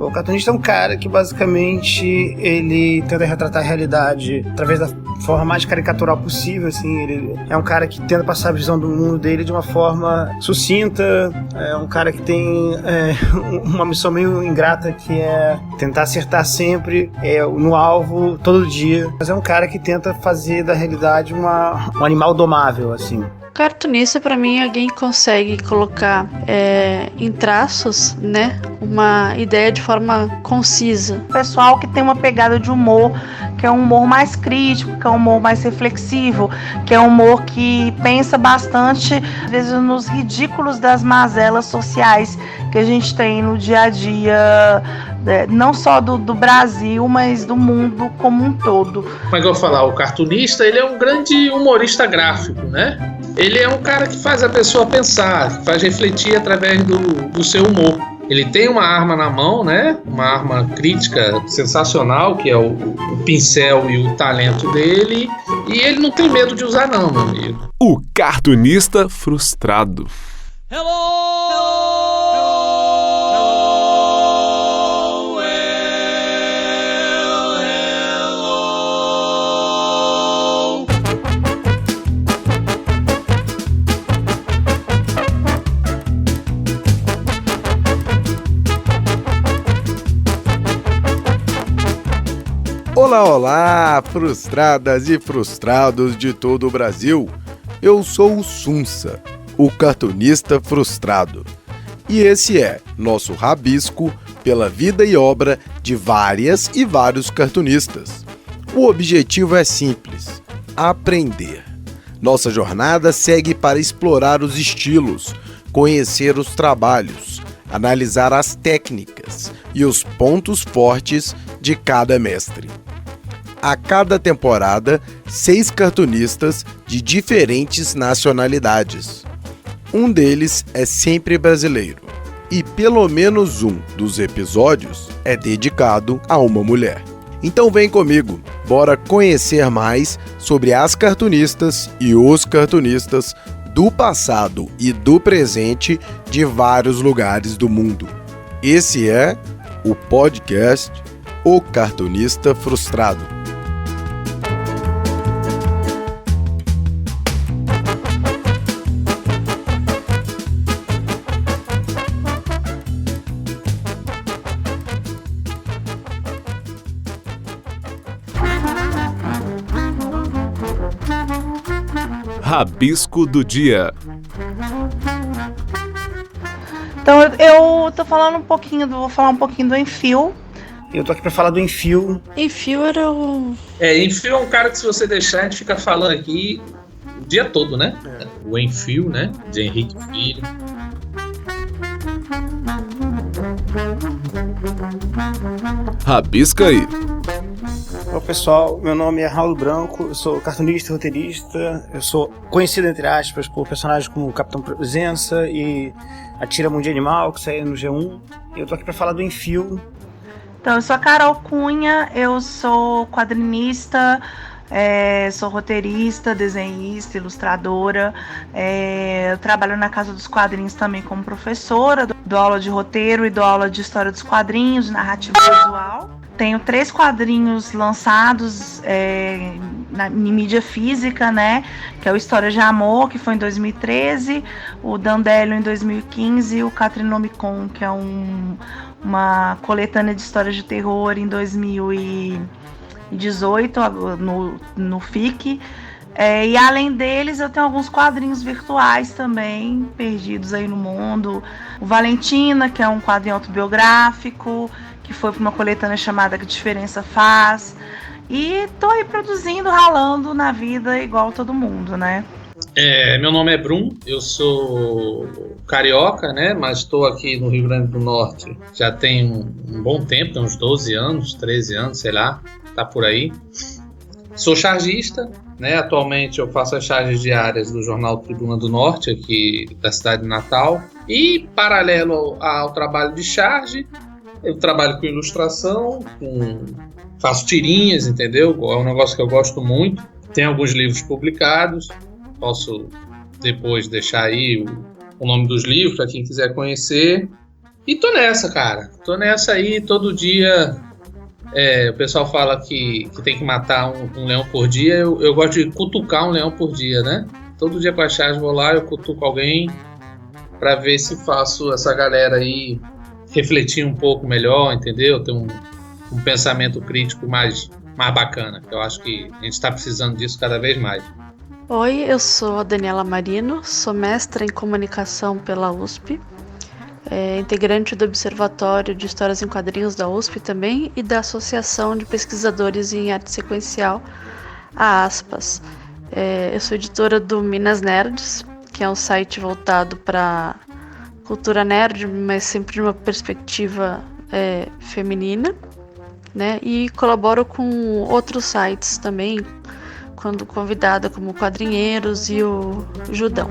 O cartunista é um cara que basicamente ele tenta retratar a realidade através da forma mais caricatural possível, assim. Ele é um cara que tenta passar a visão do mundo dele de uma forma sucinta, é um cara que tem uma missão meio ingrata, que é tentar acertar sempre no alvo todo dia, mas é um cara que tenta fazer da realidade um animal domável, assim. Cartunista, pra mim, é alguém que consegue colocar em traços, né, uma ideia de forma concisa. Pessoal que tem uma pegada de humor, que é um humor mais crítico, que é um humor mais reflexivo, que é um humor que pensa bastante, às vezes, nos ridículos das mazelas sociais que a gente tem no dia a dia, não só do Brasil, mas do mundo como um todo. Como é que eu vou falar? O cartunista, ele é um grande humorista gráfico, né? Ele é um cara que faz a pessoa pensar, que faz refletir através do seu humor. Ele tem uma arma na mão, né? Uma arma crítica sensacional, que é o pincel e o talento dele. E ele não tem medo de usar, não, meu amigo. O cartunista frustrado. Olá, olá, frustradas e frustrados de todo o Brasil. Eu sou o Sunsa, o cartunista frustrado. E esse é nosso rabisco pela vida e obra de várias e vários cartunistas. O objetivo é simples: aprender. Nossa jornada segue para explorar os estilos, conhecer os trabalhos, analisar as técnicas e os pontos fortes de cada mestre. A cada temporada, 6 cartunistas de diferentes nacionalidades. Um deles é sempre brasileiro, e pelo menos um dos episódios é dedicado a uma mulher. Então vem comigo, bora conhecer mais sobre as cartunistas e os cartunistas do passado e do presente de vários lugares do mundo. Esse é o podcast O Cartunista Frustrado. Rabisco do dia. Então eu tô falando vou falar um pouquinho do Enfio. Eu tô aqui pra falar do Enfio. Enfio era o... Enfio é um cara que, se você deixar, a gente fica falando aqui o dia todo, né? O Enfio, né? De Henrique Filho. Rabisca aí. Olá pessoal, meu nome é Raul Branco, eu sou cartunista e roteirista, eu sou conhecido, entre aspas, por personagens como o Capitão Presença e a Tira Mundo Animal, que saiu no G1. Eu tô aqui pra falar do Enfio. Então, eu sou a Carol Cunha, eu sou quadrinista, sou roteirista, desenhista, ilustradora. Eu trabalho na Casa dos Quadrinhos também como professora, dou aula de roteiro e dou aula de história dos quadrinhos, de narrativa visual. Tenho 3 quadrinhos lançados em mídia física, né? Que é o História de Amor, que foi em 2013, o Dandelion em 2015 e o Catrinomicon, que é uma coletânea de histórias de terror em 2018 no FIC. E além deles, eu tenho alguns quadrinhos virtuais também, perdidos aí no mundo. O Valentina, que é um quadrinho autobiográfico, que foi para uma coletânea chamada Que Diferença Faz. E tô aí produzindo, ralando na vida igual todo mundo, né? Meu nome é Brum, eu sou carioca, né? Mas estou aqui no Rio Grande do Norte já tem um bom tempo, uns 12 anos, 13 anos, sei lá, tá por aí. Sou chargista, né? Atualmente eu faço as charges diárias do jornal Tribuna do Norte, aqui da cidade de Natal. E, paralelo ao trabalho de charge, eu trabalho com ilustração, faço tirinhas, entendeu? É um negócio que eu gosto muito. Tem alguns livros publicados. Posso depois deixar aí o nome dos livros para quem quiser conhecer. E tô nessa, cara. Tô nessa aí todo dia. O pessoal fala que tem que matar um leão por dia. Eu gosto de cutucar um leão por dia, né? Todo dia com a charge vou lá, eu cutuco alguém pra ver se faço essa galera aí refletir um pouco melhor, entendeu? Ter um pensamento crítico mais bacana. Eu acho que a gente tá precisando disso cada vez mais. Oi, eu sou a Daniela Marino, sou mestra em comunicação pela USP, integrante do Observatório de Histórias em Quadrinhos da USP também e da Associação de Pesquisadores em Arte Sequencial, a ASPAS. Eu sou editora do Minas Nerds, que é um site voltado para cultura nerd, mas sempre de uma perspectiva feminina, né? E colaboro com outros sites também, quando convidada, como Quadrinheiros e o Judão.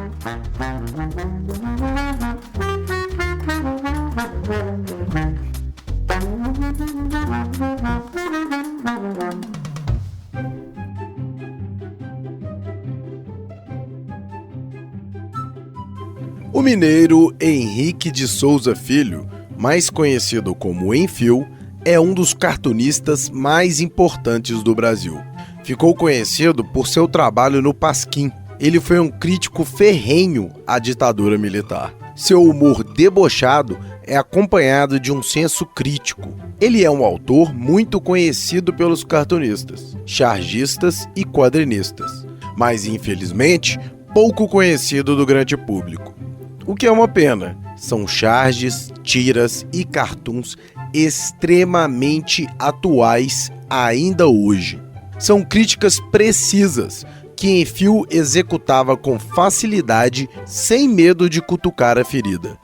O mineiro Henrique de Souza Filho, mais conhecido como Enfio, é um dos cartunistas mais importantes do Brasil. Ficou conhecido por seu trabalho no Pasquim. Ele foi um crítico ferrenho à ditadura militar. Seu humor debochado é acompanhado de um senso crítico. Ele é um autor muito conhecido pelos cartunistas, chargistas e quadrinistas, mas infelizmente pouco conhecido do grande público. O que é uma pena. São charges, tiras e cartoons extremamente atuais ainda hoje. São críticas precisas que Enfio executava com facilidade, sem medo de cutucar a ferida.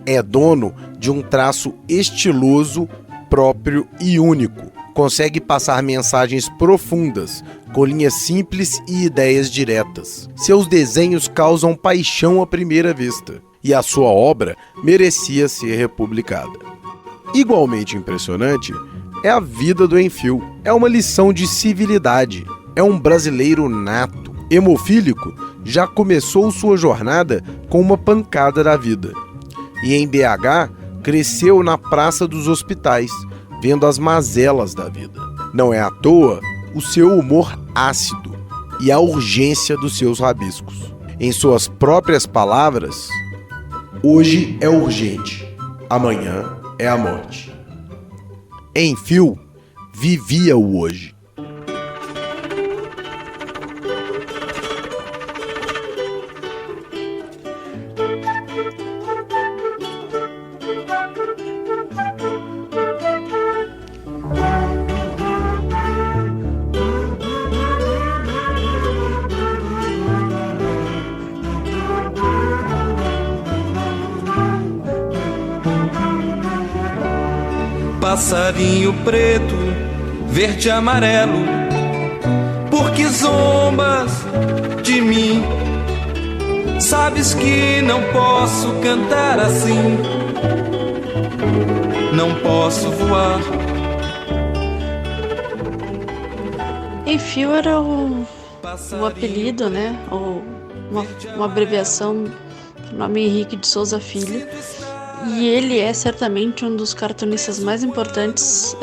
É dono de um traço estiloso, próprio e único. Consegue passar mensagens profundas, com linhas simples e ideias diretas. Seus desenhos causam paixão à primeira vista, e a sua obra merecia ser republicada. Igualmente impressionante é a vida do Enfio. É uma lição de civilidade. É um brasileiro nato. Hemofílico, já começou sua jornada com uma pancada da vida. E em BH, cresceu na Praça dos Hospitais, vendo as mazelas da vida. Não é à toa o seu humor ácido e a urgência dos seus rabiscos. Em suas próprias palavras, hoje é urgente, amanhã é a morte. Enfio vivia o hoje. Passarinho preto, verde e amarelo, por que zombas de mim? Sabes que não posso cantar assim, não posso voar. Enfio era o apelido, né? Uma abreviação do nome Henrique de Souza Filho. E ele é certamente um dos cartunistas mais importantes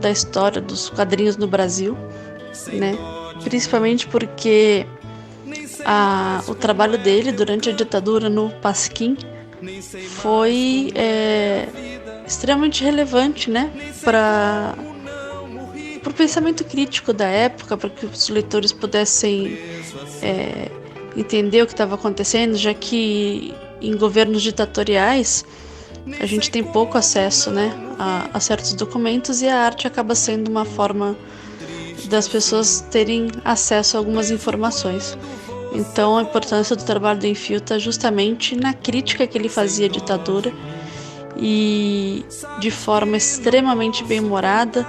da história dos quadrinhos no Brasil, né? Principalmente porque o trabalho dele durante a ditadura no Pasquim foi extremamente relevante, né? Para o pensamento crítico da época, para que os leitores pudessem entender o que estava acontecendo, já que em governos ditatoriais a gente tem pouco acesso, né, a certos documentos, e a arte acaba sendo uma forma das pessoas terem acesso a algumas informações. Então a importância do trabalho do Enfio está justamente na crítica que ele fazia à ditadura, e de forma extremamente bem-humorada.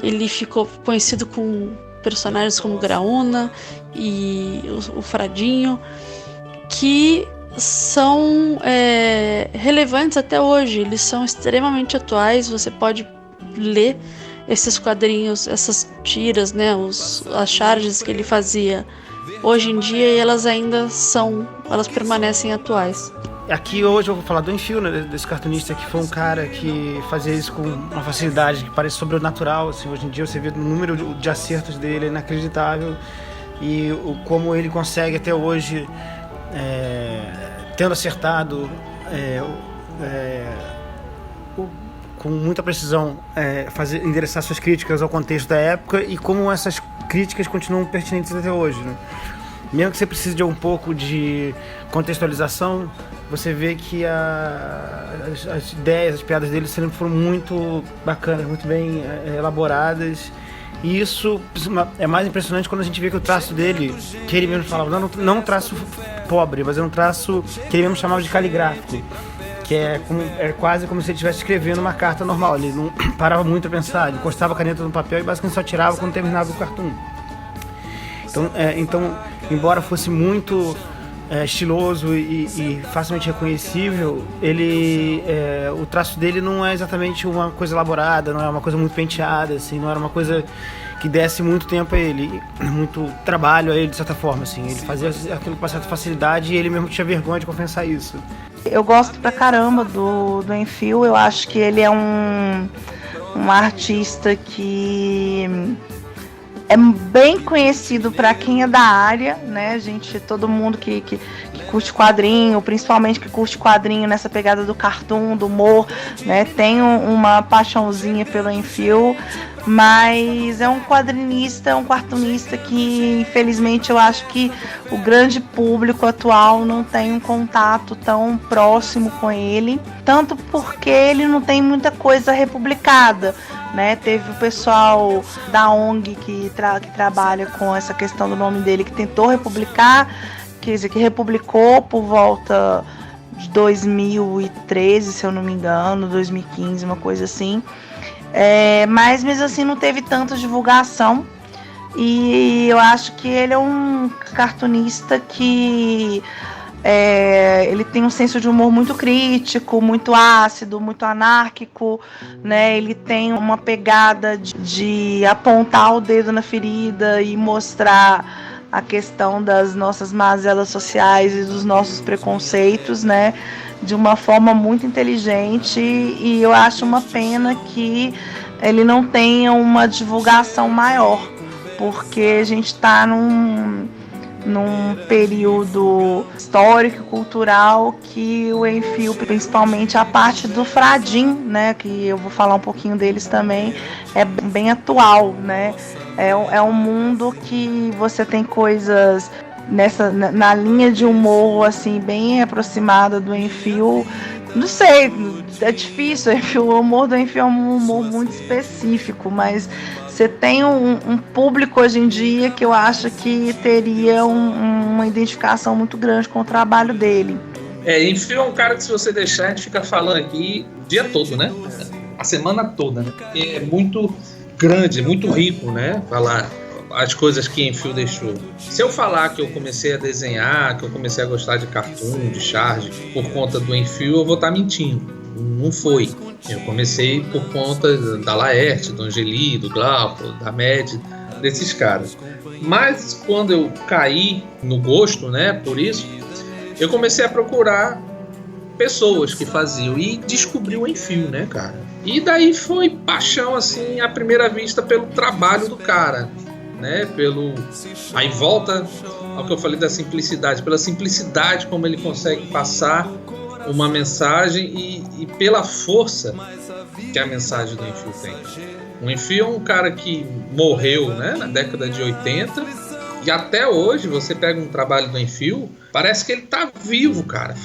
Ele ficou conhecido com personagens como Graúna e o Fradinho, que são relevantes até hoje. Eles são extremamente atuais. Você pode ler esses quadrinhos, essas tiras, né, as charges que ele fazia hoje em dia, e elas permanecem atuais. Aqui hoje eu vou falar do Enfield, né, desse cartunista que foi um cara que fazia isso com uma facilidade que parece sobrenatural, assim, hoje em dia você vê o número de acertos dele é inacreditável e como ele consegue até hoje, tendo acertado com muita precisão, endereçar suas críticas ao contexto da época e como essas críticas continuam pertinentes até hoje, né? Mesmo que você precise de um pouco de contextualização, você vê que as ideias, as piadas dele sempre foram muito bacanas, muito bem elaboradas. E isso é mais impressionante quando a gente vê que o traço dele, que ele mesmo falava, não um traço pobre, mas é um traço que ele mesmo chamava de caligráfico, que é quase como se ele estivesse escrevendo uma carta normal. Ele não parava muito a pensar, ele encostava a caneta no papel e basicamente só tirava quando terminava o cartoon. Então, embora fosse muito estiloso e facilmente reconhecível, o traço dele não é exatamente uma coisa elaborada, não é uma coisa muito penteada, assim, não era uma coisa que desse muito tempo a ele, muito trabalho a ele, de certa forma, assim. Ele fazia aquilo com uma certa facilidade e ele mesmo tinha vergonha de confessar isso. Eu gosto pra caramba do Enfield, eu acho que ele é um artista que é bem conhecido para quem é da área, né, gente? Todo mundo que curte quadrinho, principalmente que curte quadrinho nessa pegada do cartoon, do humor, né, tem uma paixãozinha pelo Enfield, mas é um quadrinista, um cartunista que, infelizmente, eu acho que o grande público atual não tem um contato tão próximo com ele, tanto porque ele não tem muita coisa republicada, né? Teve o pessoal da ONG que trabalha com essa questão do nome dele, que tentou republicar, quer dizer, que republicou por volta de 2013, se eu não me engano, 2015, uma coisa assim. Mas mesmo assim não teve tanta divulgação, e eu acho que ele é um cartunista que ele tem um senso de humor muito crítico, muito ácido, muito anárquico, né? Ele tem uma pegada de apontar o dedo na ferida e mostrar a questão das nossas mazelas sociais e dos nossos preconceitos, né, de uma forma muito inteligente, e eu acho uma pena que ele não tenha uma divulgação maior, porque a gente está num período histórico e cultural que o Enfield, principalmente a parte do Fradim, né, que eu vou falar um pouquinho deles também, é bem atual, né? É um mundo que você tem coisas na linha de humor assim, bem aproximada do Enfield. Não sei, é difícil, o humor do Enfield é um humor muito específico, mas você tem um público hoje em dia que eu acho que teria uma identificação muito grande com o trabalho dele. Enfield é um cara que, se você deixar, a gente fica falando aqui o dia todo, né? A semana toda, né? Porque é muito grande, muito rico, né? Falar as coisas que Enfield deixou. Se eu falar que eu comecei a desenhar, que eu comecei a gostar de cartoon, de charge, por conta do Enfield, eu vou estar mentindo. Não foi. Eu comecei por conta da Laerte, do Angeli, do Glauco, da Med, desses caras. Mas quando eu caí no gosto, né, por isso, eu comecei a procurar pessoas que faziam e descobri o Enfield, né, cara? E daí foi paixão, assim, à primeira vista pelo trabalho do cara, né? Aí volta ao que eu falei da simplicidade, pela simplicidade como ele consegue passar uma mensagem e pela força que a mensagem do Enfield tem. O Enfield é um cara que morreu, né, na década de 80, e até hoje você pega um trabalho do Enfield, parece que ele tá vivo, cara,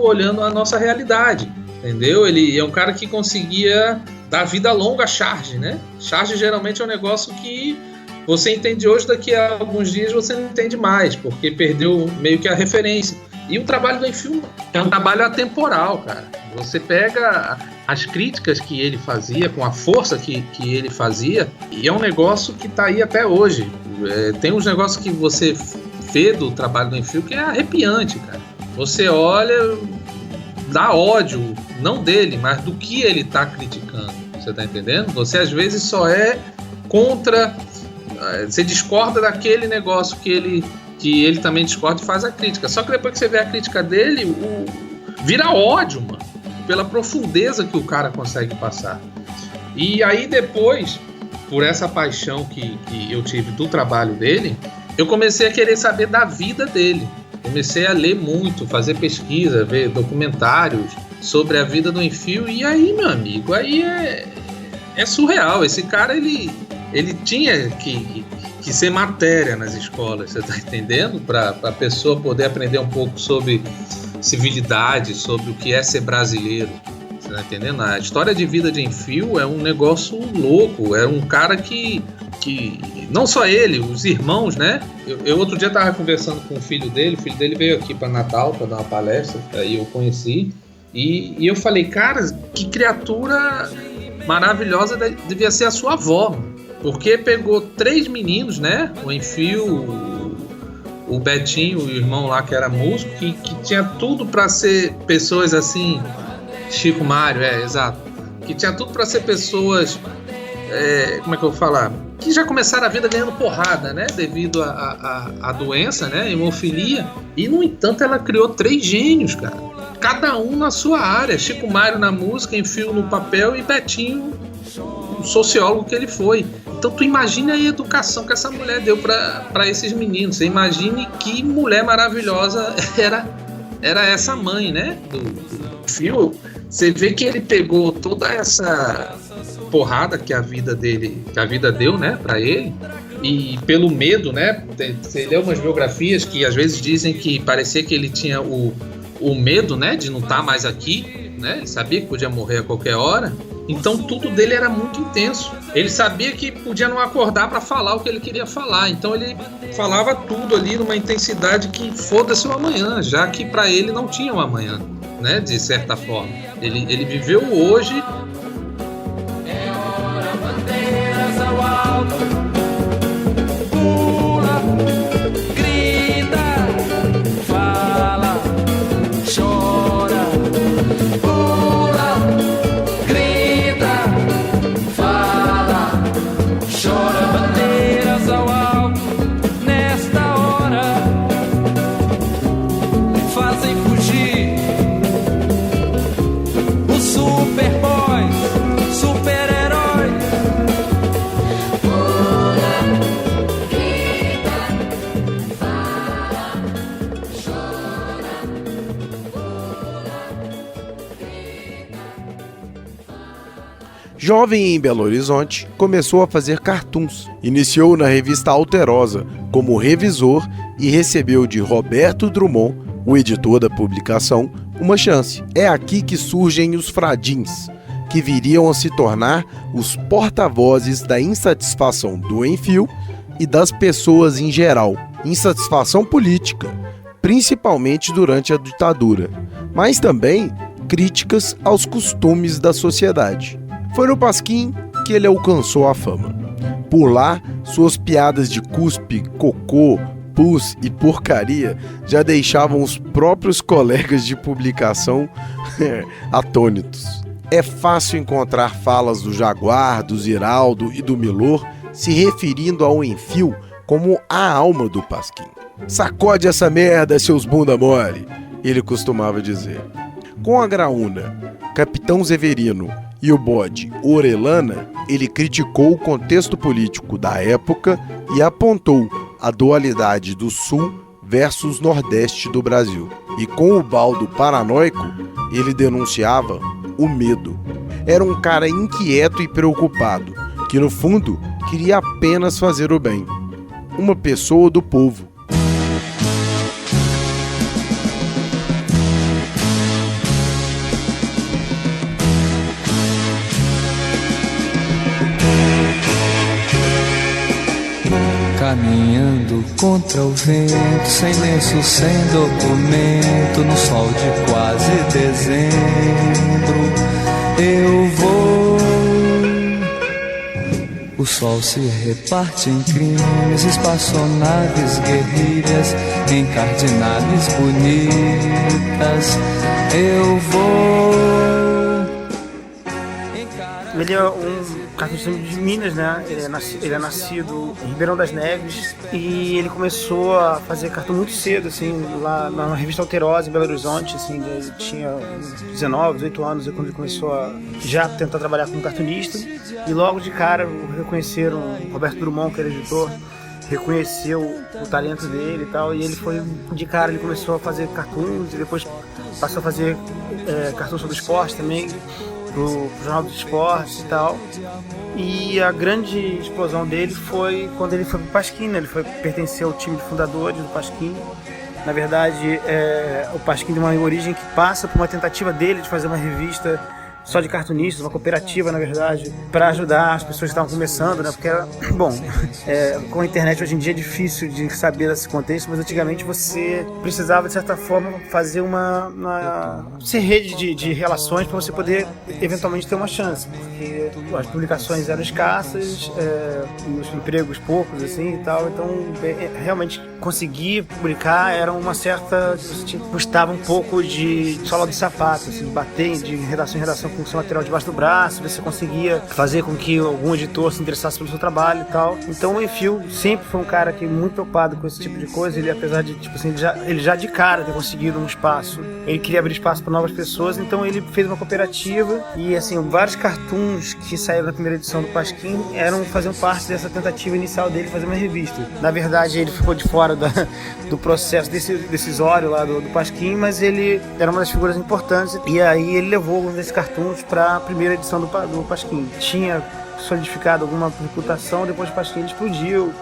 olhando a nossa realidade, entendeu? Ele é um cara que conseguia dar vida longa à charge, né? Charge geralmente é um negócio que você entende hoje, daqui a alguns dias você não entende mais, porque perdeu meio que a referência. E o trabalho do Enfield é um trabalho atemporal, cara. Você pega as críticas que ele fazia, com a força que ele fazia, e é um negócio que tá aí até hoje. Tem uns negócios que você vê do trabalho do Enfield que é arrepiante, cara. Você olha, dá ódio, não dele, mas do que ele tá criticando. Você tá entendendo? Você às vezes só é contra, você discorda daquele negócio que ele também discorda e faz a crítica. Só que depois que você vê a crítica dele, vira ódio, mano, pela profundeza que o cara consegue passar. E aí depois, por essa paixão que eu tive do trabalho dele, eu comecei a querer saber da vida dele. Comecei a ler muito, fazer pesquisa, ver documentários sobre a vida do Enfield. E aí, meu amigo, aí é surreal. Esse cara, ele tinha que ser matéria nas escolas, você tá entendendo? Para a pessoa poder aprender um pouco sobre civilidade, sobre o que é ser brasileiro. Você tá entendendo? A história de vida de Enfield é um negócio louco. É um cara que não só ele, os irmãos, né? Eu outro dia tava conversando com o filho dele veio aqui para Natal para dar uma palestra, aí eu conheci, e eu falei, cara, que criatura maravilhosa devia ser a sua avó, porque pegou 3 meninos, né? O Enfield, o Betinho, o irmão lá que era músico, que tinha tudo para ser pessoas assim, Chico Mário, exato, que tinha tudo para ser pessoas, como é que eu vou falar? Que já começaram a vida ganhando porrada, né? Devido à doença, né? Hemofilia. E, no entanto, ela criou 3 gênios, cara. Cada um na sua área. Chico Mário na música, Enfield no papel e Betinho, o sociólogo que ele foi. Então, tu imagina a educação que essa mulher deu para esses meninos. Você imagine que mulher maravilhosa era essa mãe, né? Do Enfield. Você vê que ele pegou toda essa porrada que a vida deu, né, para ele, e pelo medo, né, você lê umas biografias que às vezes dizem que parecia que ele tinha o medo, né, de não estar mais aqui, né, ele sabia que podia morrer a qualquer hora, então tudo dele era muito intenso, ele sabia que podia não acordar para falar o que ele queria falar, então ele falava tudo ali numa intensidade que foda-se o amanhã, já que para ele não tinha um amanhã, né, de certa forma, ele viveu o hoje. Pula, grita, fala, chora. Pula, grita, fala, chora. Bandeiras ao alto nesta hora fazem fugir os superboys, super-heróis. Jovem em Belo Horizonte, começou a fazer cartoons. Iniciou na revista Alterosa como revisor e recebeu de Roberto Drummond, o editor da publicação, uma chance. É aqui que surgem os Fradins, que viriam a se tornar os porta-vozes da insatisfação do Enfield e das pessoas em geral. Insatisfação política, principalmente durante a ditadura, mas também críticas aos costumes da sociedade. Foi no Pasquim que ele alcançou a fama. Por lá, suas piadas de cuspe, cocô, pus e porcaria já deixavam os próprios colegas de publicação atônitos. É fácil encontrar falas do Jaguar, do Ziraldo e do Milor se referindo ao Enfield como a alma do Pasquim. Sacode essa merda, seus bunda mole, ele costumava dizer. Com a graúna, Capitão Zeverino e o bode Orelana, ele criticou o contexto político da época e apontou a dualidade do Sul versus Nordeste do Brasil. E com o baldo paranoico, ele denunciava o medo. Era um cara inquieto e preocupado, que no fundo queria apenas fazer o bem. Uma pessoa do povo. Caminhando contra o vento, sem lenço, sem documento, no sol de quase dezembro, eu vou. O sol se reparte em crimes, espaçonaves, guerrilhas, encardinadas bonitas, eu vou. Ele é um cartunista de Minas, né? Ele é nascido em Ribeirão das Neves e ele começou a fazer cartoon muito cedo, assim, lá na revista Alterosa, em Belo Horizonte, assim, ele tinha 19, 18 anos, quando ele começou a já tentar trabalhar como cartunista, e logo de cara reconheceram o Roberto Drummond, que era editor, reconheceu o talento dele e tal, e ele foi de cara, ele começou a fazer cartoons e depois passou a fazer cartoons sobre esporte também, pro Jornal dos Esportes e tal. E a grande explosão dele foi quando ele foi pro Pasquim, né? Ele pertenceu ao time de fundadores do Pasquim. Na verdade, o Pasquim tem uma origem que passa por uma tentativa dele de fazer uma revista só de cartunistas, uma cooperativa, na verdade, para ajudar as pessoas que estavam começando, né? Porque era, bom, com a internet hoje em dia é difícil de saber esse contexto, mas antigamente você precisava, de certa forma, fazer ser rede de relações para você poder, eventualmente, ter uma chance, porque as publicações eram escassas, os empregos poucos, assim, e tal, então, realmente, conseguir publicar era uma certa... custava um pouco de sola de sapato, assim, bater de redação em redação com o seu material debaixo do braço, você conseguia fazer com que algum editor se interessasse pelo seu trabalho e tal. Então o Enfio sempre foi um cara que muito preocupado com esse tipo de coisa. Ele, apesar de, tipo assim, ele já de cara ter conseguido um espaço, ele queria abrir espaço para novas pessoas, então ele fez uma cooperativa e, assim, vários cartoons que saíram na primeira edição do Pasquim faziam parte dessa tentativa inicial dele de fazer uma revista. Na verdade, ele ficou de fora do processo decisório lá do Pasquim, mas ele era uma das figuras importantes, e aí ele levou um desses cartoons para a primeira edição do Pasquim. Tinha solidificado alguma reputação, depois do Pasquim ele explodiu.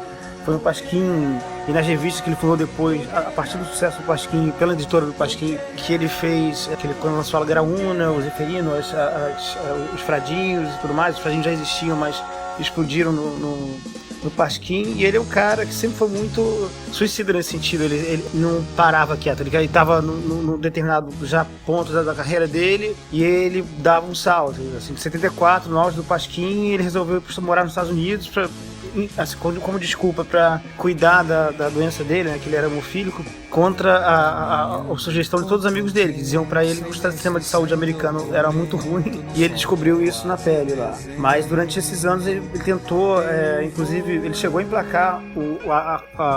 Foi no Pasquim e nas revistas que ele fundou depois, a partir do sucesso do Pasquim, pela editora do Pasquim, que ele fez, quando lançou a Graúna, o Zeferino, os Fradinhos e tudo mais. Os Fradinhos já existiam, mas explodiram no Pasquim, e ele é um cara que sempre foi muito suicida nesse sentido. Ele não parava quieto, ele estava num determinado já ponto da carreira dele e ele dava um salto. Assim, em 74, no auge do Pasquim, ele resolveu morar nos Estados Unidos assim, como desculpa para cuidar da doença dele, né, que ele era hemofílico, contra a sugestão de todos os amigos dele, que diziam para ele que o sistema de saúde americano era muito ruim, e ele descobriu isso na pele lá. Mas durante esses anos ele tentou, inclusive ele chegou a emplacar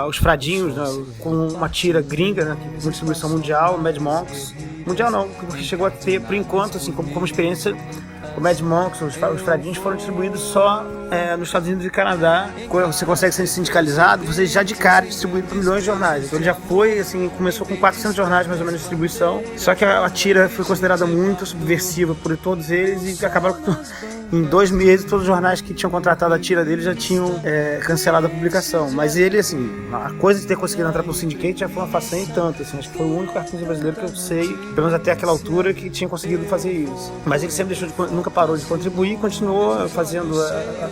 os Fradinhos, né, com uma tira gringa, né, com distribuição mundial, Mad Monks. Mundial não, porque chegou a ter, por enquanto, assim, como experiência, o Mad Monks, os Fradinhos foram distribuídos só nos Estados Unidos e Canadá. Quando você consegue ser sindicalizado, você já de cara é distribuído para milhões de jornais. Então ele já foi, assim, começou com 400 jornais mais ou menos de distribuição, só que a tira foi considerada muito subversiva por todos eles e acabaram em 2 meses todos os jornais que tinham contratado a tira dele já tinham cancelado a publicação. Mas ele, assim, a coisa de ter conseguido entrar pro Syndicate já foi uma façanha e tanto, assim, acho que foi o único cartunista brasileiro que eu sei, pelo menos até aquela altura, que tinha conseguido fazer isso. Mas ele sempre nunca parou de contribuir, continuou fazendo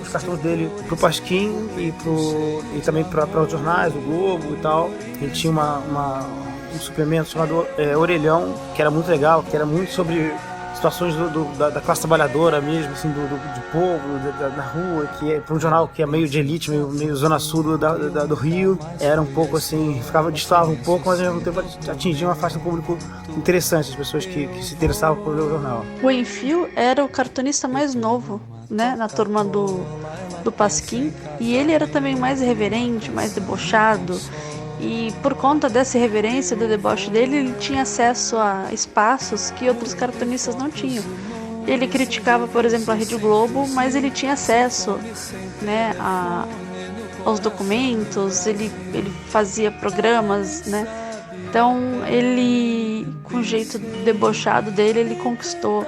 os cartões dele pro Pasquim e também para os jornais, o Globo e tal. Ele tinha um suplemento chamado Orelhão, que era muito legal, que era muito sobre situações da classe trabalhadora mesmo, assim, do povo, da rua, que é para um jornal que é meio de elite, meio zona sul do Rio. Era um pouco assim, destoava um pouco, mas ao mesmo tempo atingia uma faixa de público interessante, as pessoas que se interessavam por ler o jornal. O Enfio era o cartunista mais novo, né, na turma do Pasquim, e ele era também mais irreverente, mais debochado. E por conta dessa irreverência, do deboche dele, ele tinha acesso a espaços que outros cartunistas não tinham. Ele criticava, por exemplo, a Rede Globo, mas ele tinha acesso, né, aos documentos, ele fazia programas, né? Então, ele, com o jeito debochado dele, ele conquistou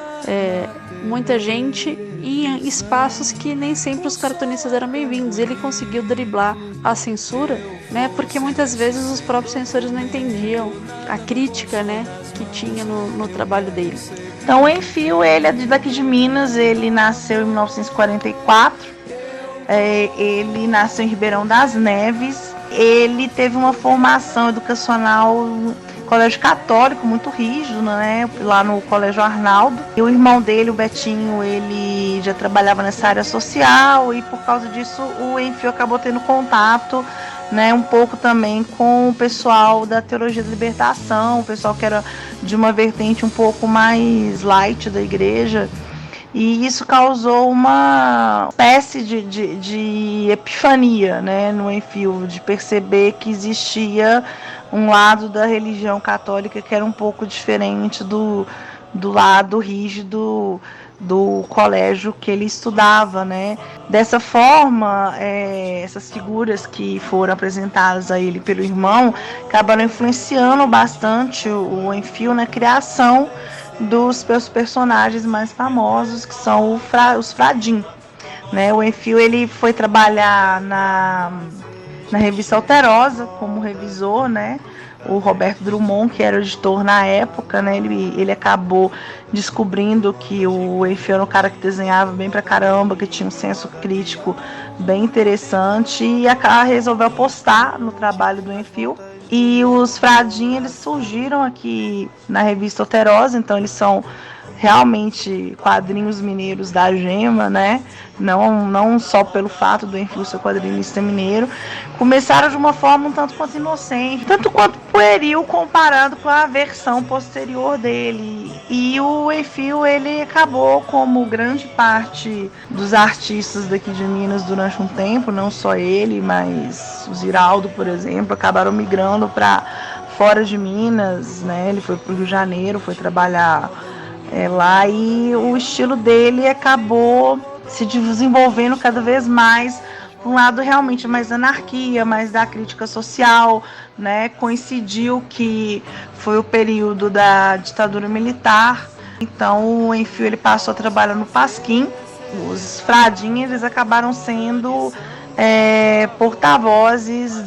muita gente em espaços que nem sempre os cartunistas eram bem-vindos. Ele conseguiu driblar a censura, né? Porque muitas vezes os próprios censores não entendiam a crítica, né, que tinha no trabalho dele. Então, o Enfio, ele é daqui de Minas, ele nasceu em 1944, ele nasceu em Ribeirão das Neves, ele teve uma formação educacional colégio católico muito rígido, né, lá no Colégio Arnaldo. E o irmão dele, o Betinho, ele já trabalhava nessa área social e por causa disso o Enfio acabou tendo contato, né, um pouco também com o pessoal da teologia da libertação, o pessoal que era de uma vertente um pouco mais light da igreja, E isso causou uma espécie de epifania, né, no Enfield, de perceber que existia um lado da religião católica que era um pouco diferente do lado rígido do colégio que ele estudava, né? Dessa forma, essas figuras que foram apresentadas a ele pelo irmão acabaram influenciando bastante o Enfield na criação dos seus personagens mais famosos, que são os Fradim, né? O Enfield ele foi trabalhar na revista Alterosa como revisor, né? O Roberto Drummond, que era o editor na época, né, ele acabou descobrindo que o Enfield era um cara que desenhava bem pra caramba, que tinha um senso crítico bem interessante, e resolveu apostar no trabalho do Enfield. E os Fradim, eles surgiram aqui na revista Alterosa, então eles são realmente quadrinhos mineiros da Gema, né? Não só pelo fato do Enfield ser quadrinista mineiro, começaram de uma forma um tanto quanto inocente, tanto quanto pueril comparado com a versão posterior dele. E o Enfield, ele acabou, como grande parte dos artistas daqui de Minas durante um tempo, não só ele, mas o Ziraldo, por exemplo, acabaram migrando para fora de Minas, né? Ele foi para o Rio de Janeiro, foi trabalhar lá, e o estilo dele acabou se desenvolvendo cada vez mais para um lado realmente mais da anarquia, mais da crítica social, né? Coincidiu que foi o período da ditadura militar, então o Enfield ele passou a trabalhar no Pasquim. Os Fradim, eles acabaram sendo porta-vozes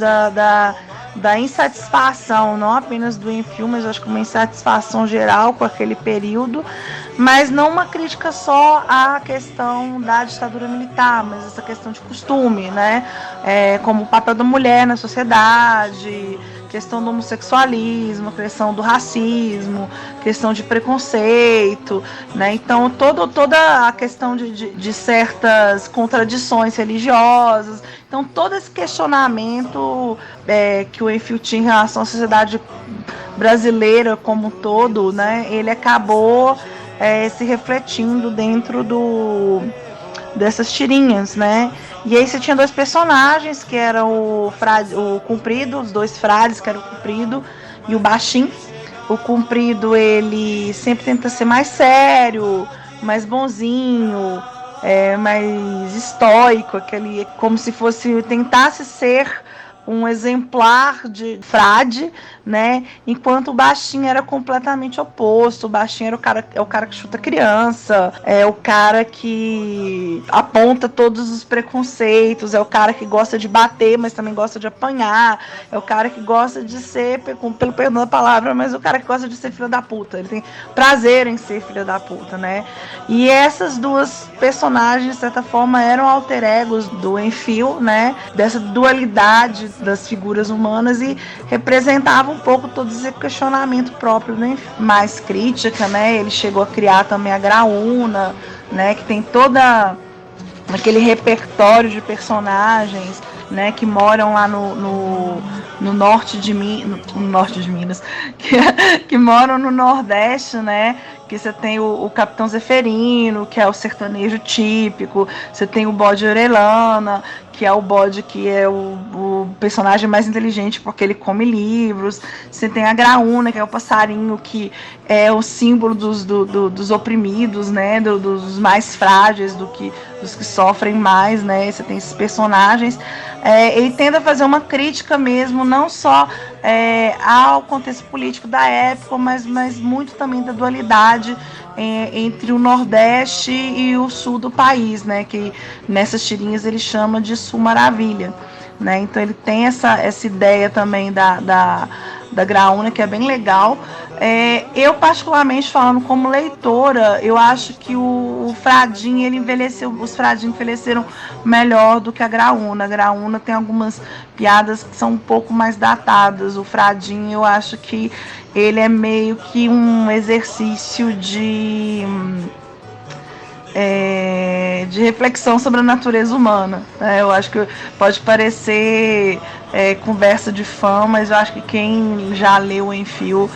da insatisfação, não apenas do Enfield, mas acho que uma insatisfação geral com aquele período, mas não uma crítica só à questão da ditadura militar, mas essa questão de costume, né? Como o papel da mulher na sociedade, questão do homossexualismo, questão do racismo, questão de preconceito, né? Então toda a questão de certas contradições religiosas, então todo esse questionamento que o Enfield tinha em relação à sociedade brasileira como um todo, né? Ele acabou se refletindo dentro dessas tirinhas, né? E aí você tinha dois personagens, que eram o Comprido, os dois frades, que eram o Comprido e o Baixinho. O Comprido, ele sempre tenta ser mais sério, mais bonzinho, mais estoico, como se tentasse ser um exemplar de frade, né? Enquanto o Baixinho era completamente oposto. O Baixinho era o cara que chuta criança, é o cara que aponta todos os preconceitos, é o cara que gosta de bater, mas também gosta de apanhar, é o cara que gosta de ser, pelo perdão da palavra, mas o cara que gosta de ser filho da puta. Ele tem prazer em ser filho da puta, né? E essas duas personagens, de certa forma, eram alter egos do Enfield, né? Dessa dualidade das figuras humanas, e representava um pouco todo esse questionamento próprio, né? Mais crítica, né? Ele chegou a criar também a Graúna, né? Que tem toda aquele repertório de personagens, né? Que moram lá no norte de Minas, que moram no Nordeste, né? Que você tem o Capitão Zeferino, que é o sertanejo típico, você tem o Bode Orelhana, que é o bode que é o personagem mais inteligente porque ele come livros. Você tem a Graúna, que é o passarinho que é o símbolo dos oprimidos, né? Dos mais frágeis, dos que sofrem mais, né? Você tem esses personagens. Ele tenta fazer uma crítica mesmo, não só ao contexto político da época, mas muito também da dualidade entre o Nordeste e o Sul do país, né? Que nessas tirinhas ele chama de Sul Maravilha, né? Então ele tem essa ideia também da Graúna, que é bem legal. Eu, particularmente falando como leitora, eu acho que o Fradim, os Fradim envelheceram melhor do que a Graúna. A Graúna tem algumas piadas que são um pouco mais datadas. O Fradim, eu acho que ele é meio que um exercício de reflexão sobre a natureza humana. Eu acho que pode parecer conversa de fã, mas eu acho que quem já leu o Enfield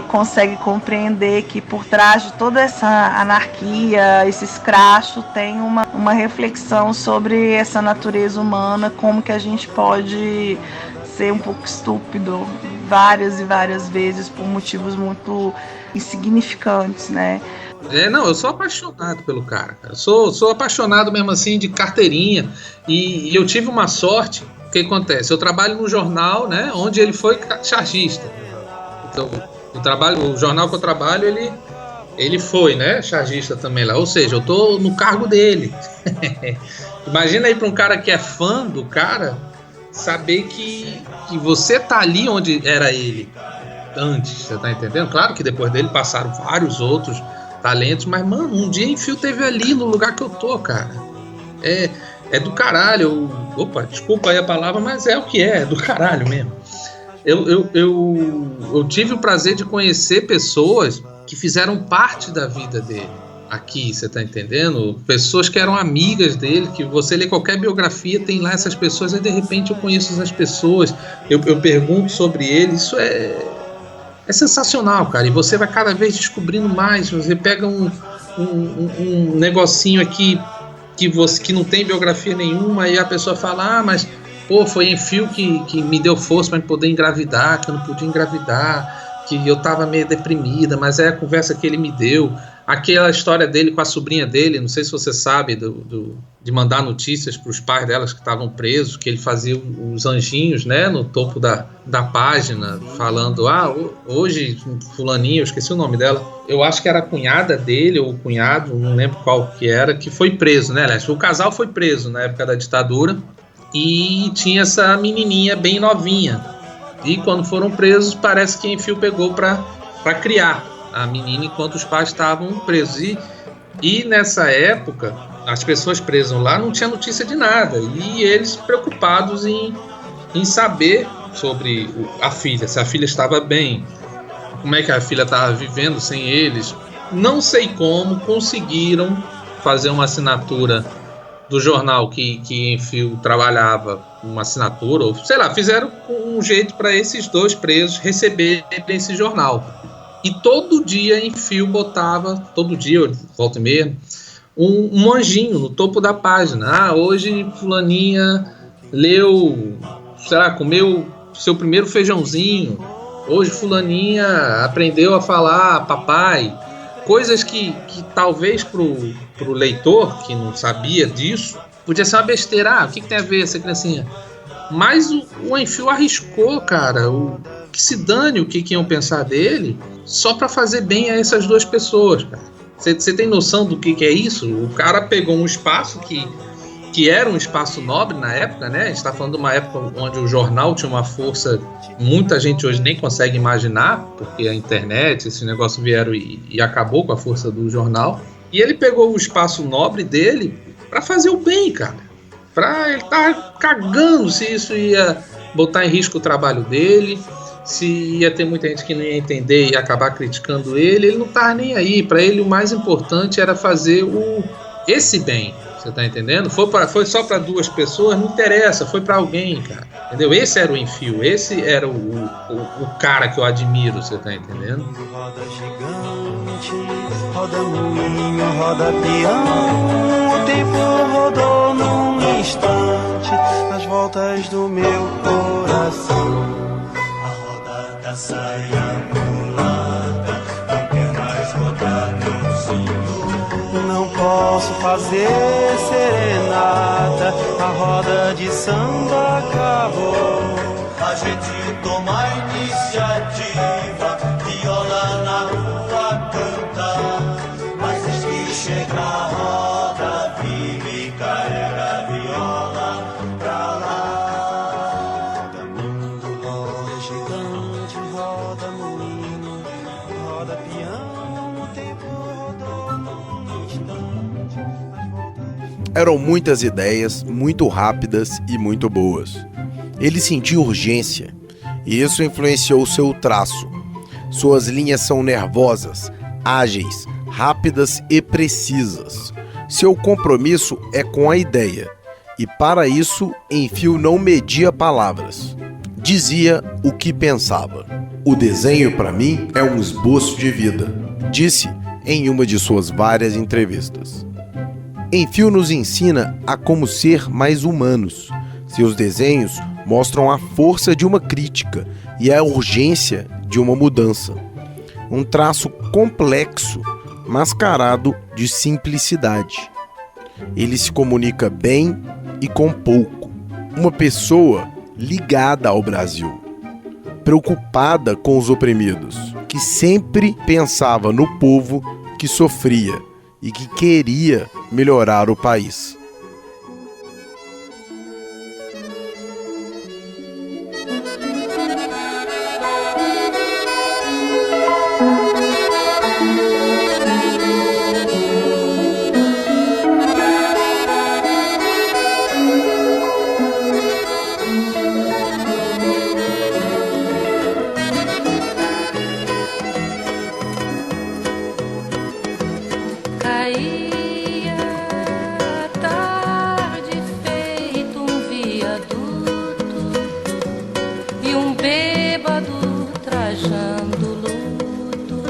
consegue compreender que por trás de toda essa anarquia, esse escracho, tem uma reflexão sobre essa natureza humana, como que a gente pode ser um pouco estúpido várias e várias vezes por motivos muito insignificantes, né? Não, eu sou apaixonado pelo cara. Sou apaixonado mesmo assim de carteirinha. E eu tive uma sorte. O que acontece? Eu trabalho no jornal, né, onde ele foi chargista. Então, o jornal que eu trabalho, ele foi, né, chargista também lá. Ou seja, eu tô no cargo dele. Imagina aí para um cara que é fã do cara, saber que você tá ali onde era ele antes, você tá entendendo? Claro que depois dele passaram vários outros talentos, mas, mano, um dia Enfiu teve ali no lugar que eu tô, cara. É do caralho. Opa, desculpa aí a palavra, mas é o que é do caralho mesmo. Eu tive o prazer de conhecer pessoas que fizeram parte da vida dele aqui, você tá entendendo? Pessoas que eram amigas dele, que você lê qualquer biografia, tem lá essas pessoas, e de repente eu conheço essas pessoas, eu pergunto sobre ele, isso é sensacional, cara, e você vai cada vez descobrindo mais. Você pega um negocinho aqui que não tem biografia nenhuma, e a pessoa fala, mas pô, foi Enfiu que me deu força para poder engravidar, que eu não podia engravidar, que eu tava meio deprimida, mas é a conversa que ele me deu. Aquela história dele com a sobrinha dele, não sei se você sabe, de mandar notícias para os pais delas que estavam presos, que ele fazia os anjinhos, né, no topo da página, falando, hoje fulaninho, eu esqueci o nome dela, eu acho que era a cunhada dele, ou o cunhado, não lembro qual que era, que foi preso, né, o casal foi preso na época da ditadura, e tinha essa menininha bem novinha, e quando foram presos, parece que Enfiu pegou para criar a menina enquanto os pais estavam presos. E nessa época, as pessoas presas lá não tinham notícia de nada. E eles preocupados em saber sobre a filha, se a filha estava bem, como é que a filha estava vivendo sem eles. Não sei como conseguiram fazer uma assinatura do jornal que Enfiu trabalhava, uma assinatura, ou sei lá, fizeram um jeito para esses dois presos receberem esse jornal. E todo dia Enfiu botava, todo dia, volta e meia, um anjinho no topo da página. Hoje fulaninha leu, sei lá, comeu seu primeiro feijãozinho. Hoje fulaninha aprendeu a falar papai. Coisas que talvez pro leitor, que não sabia disso, podia ser uma besteira. O que tem a ver essa criancinha? Mas o Enfiu arriscou, cara, que se dane o que iam pensar dele, só para fazer bem a essas duas pessoas, cara. Você tem noção do que é isso? O cara pegou um espaço que era um espaço nobre na época, né? A gente está falando de uma época onde o jornal tinha uma força, muita gente hoje nem consegue imaginar, porque a internet, esse negócio vieram e acabou com a força do jornal. E ele pegou o espaço nobre dele para fazer o bem, cara. Ele tá cagando se isso ia botar em risco o trabalho dele, se ia ter muita gente que não ia entender e ia acabar criticando ele não tava nem aí. Para ele o mais importante era fazer esse bem, você tá entendendo? Foi só para duas pessoas, não interessa, foi para alguém, cara, entendeu? Esse era o Enfiu, esse era o cara que eu admiro, você tá entendendo? Roda gigante, roda moinho, roda peão, o tempo rodou num instante nas voltas do meu coração. A saia pulada, não quer mais rodar meu sonho. Não posso fazer serenata, a roda de samba acabou. A gente toma a iniciativa, viola na rua canta, mas antes que chega a roda, vive e carrega a viola pra lá. Eram muitas ideias, muito rápidas e muito boas. Ele sentia urgência, e isso influenciou seu traço. Suas linhas são nervosas, ágeis, rápidas e precisas. Seu compromisso é com a ideia, e para isso Enfiu não media palavras. dizia o que pensava. O desenho, para mim, é um esboço de vida, disse em uma de suas várias entrevistas. Enfio nos ensina a como ser mais humanos. Seus desenhos mostram a força de uma crítica e a urgência de uma mudança. Um traço complexo, mascarado de simplicidade. Ele se comunica bem e com pouco. Uma pessoa ligada ao Brasil, preocupada com os oprimidos, que sempre pensava no povo que sofria e que queria melhorar o país. Caía a tarde feito um viaduto e um bêbado trajando luto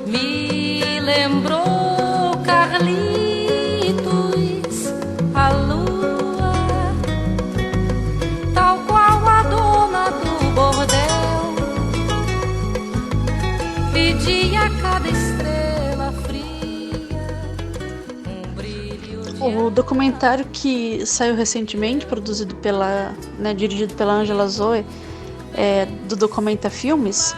me lembrou Carlitos, a lua, tal qual a dona do bordel, pedia a cada estrela fria. O documentário que saiu recentemente, produzido pela, dirigido pela Angela Zoe, do Documenta Filmes,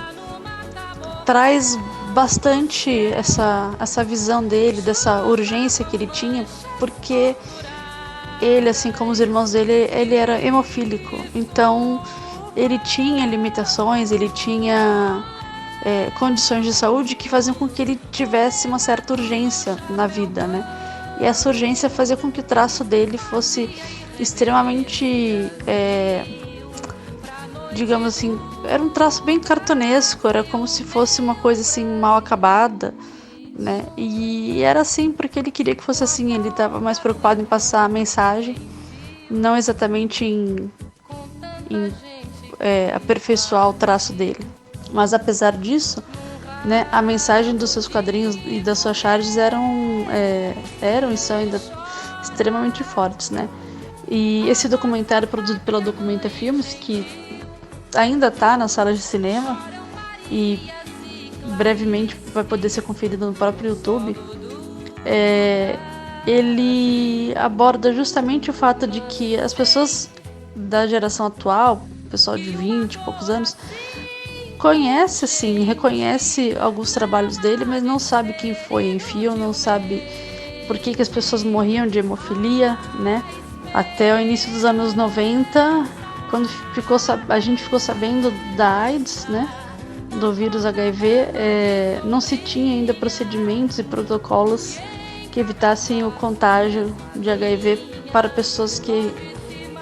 traz bastante essa visão dele, dessa urgência que ele tinha, porque ele, assim como os irmãos dele, ele era hemofílico. Então, ele tinha limitações, ele tinha condições de saúde que faziam com que ele tivesse uma certa urgência na vida, né? E essa urgência fazia com que o traço dele fosse extremamente, digamos assim, era um traço bem cartunesco, era como se fosse uma coisa assim mal acabada, né? E era assim porque ele queria que fosse assim, ele estava mais preocupado em passar a mensagem, não exatamente em aperfeiçoar o traço dele. Mas apesar disso, né, a mensagem dos seus quadrinhos e das suas charges eram e são ainda extremamente fortes, né? E esse documentário produzido pela Documenta Filmes, que ainda está nas salas de cinema e brevemente vai poder ser conferido no próprio YouTube, ele aborda justamente o fato de que as pessoas da geração atual, pessoal de 20 e poucos anos, conhece, assim, reconhece alguns trabalhos dele, mas não sabe quem foi Enfio, não sabe por que as pessoas morriam de hemofilia, né? Até o início dos anos 90, quando a gente ficou sabendo da AIDS, né? Do vírus HIV, não se tinha ainda procedimentos e protocolos que evitassem o contágio de HIV para pessoas que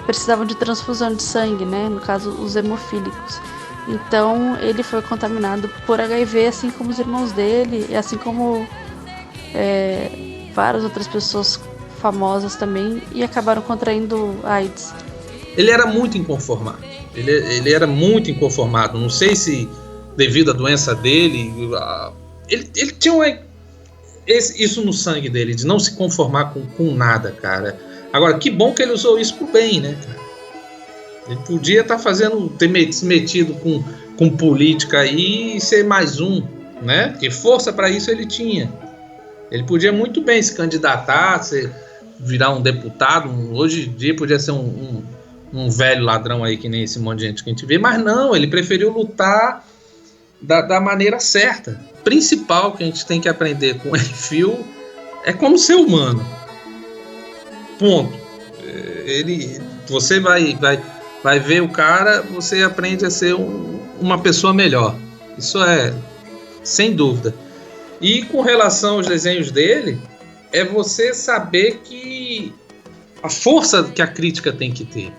precisavam de transfusão de sangue, né? No caso, os hemofílicos. Então ele foi contaminado por HIV, assim como os irmãos dele, e assim como várias outras pessoas famosas também, e acabaram contraindo AIDS. Ele era muito inconformado. Ele era muito inconformado. Não sei se devido à doença dele, ele tinha isso no sangue dele, de não se conformar com nada, cara. Agora, que bom que ele usou isso pro bem, né, cara? Ele podia estar se metido com política aí e ser mais um, né? Porque força para isso ele tinha. Ele podia muito bem se candidatar, virar um deputado. Hoje em dia podia ser um velho ladrão aí, que nem esse monte de gente que a gente vê. Mas não, ele preferiu lutar da maneira certa. O principal que a gente tem que aprender com o Enfio é como ser humano. Ponto. Você vai ver o cara, você aprende a ser uma pessoa melhor. Isso é sem dúvida. E com relação aos desenhos dele, é você saber que a força que a crítica tem que ter.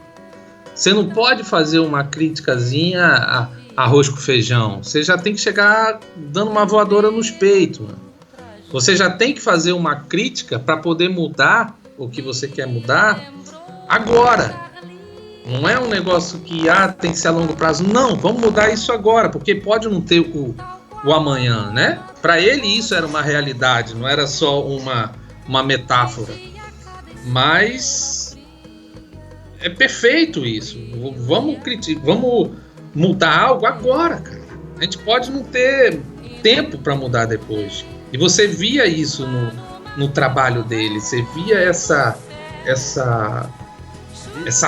Você não pode fazer uma criticazinha a arroz com feijão. Você já tem que chegar dando uma voadora nos peitos. Mano. Você já tem que fazer uma crítica para poder mudar o que você quer mudar agora. Não é um negócio que tem que ser a longo prazo. Não, vamos mudar isso agora, porque pode não ter o amanhã, né? Para ele isso era uma realidade, não era só uma metáfora. Mas é perfeito isso. Vamos mudar algo agora, cara. A gente pode não ter tempo para mudar depois. E você via isso no trabalho dele, você via essa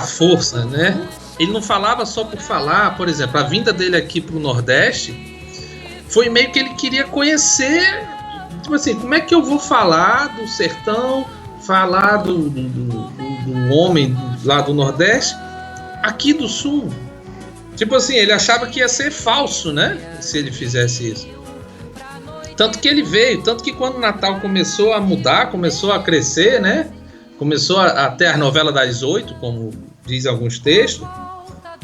força, né? Ele não falava só por falar. Por exemplo, a vinda dele aqui pro Nordeste foi meio que ele queria conhecer, tipo assim, como é que eu vou falar do sertão, falar do homem lá do Nordeste, aqui do Sul. Tipo assim, ele achava que ia ser falso, né? Se ele fizesse isso. Tanto que ele veio, tanto que quando o Natal começou a mudar, começou a crescer, né? Começou a ter a novela das 8, como dizem alguns textos.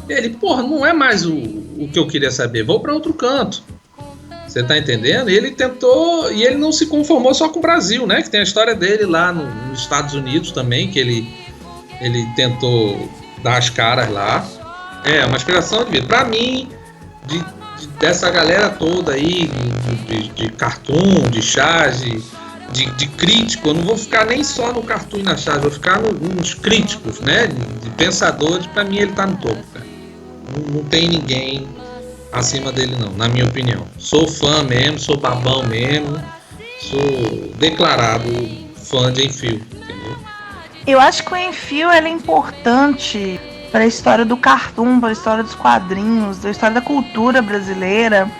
Ele, porra, não é mais o que eu queria saber, vou para outro canto. Você tá entendendo? Ele tentou, e ele não se conformou só com o Brasil, né? Que tem a história dele lá nos Estados Unidos também, que ele tentou dar as caras lá. É uma inspiração de vida. Pra mim, dessa galera toda aí, de cartoon, de charge, de crítico, eu não vou ficar nem só no cartoon e na charge, vou ficar nos críticos, né? De pensadores, pra mim ele tá no topo, cara. Não tem ninguém acima dele não, na minha opinião. Sou fã mesmo, sou babão mesmo, sou declarado fã de Enfield, entendeu? Eu acho que o Enfield é importante para a história do cartoon, para a história dos quadrinhos, da história da cultura brasileira,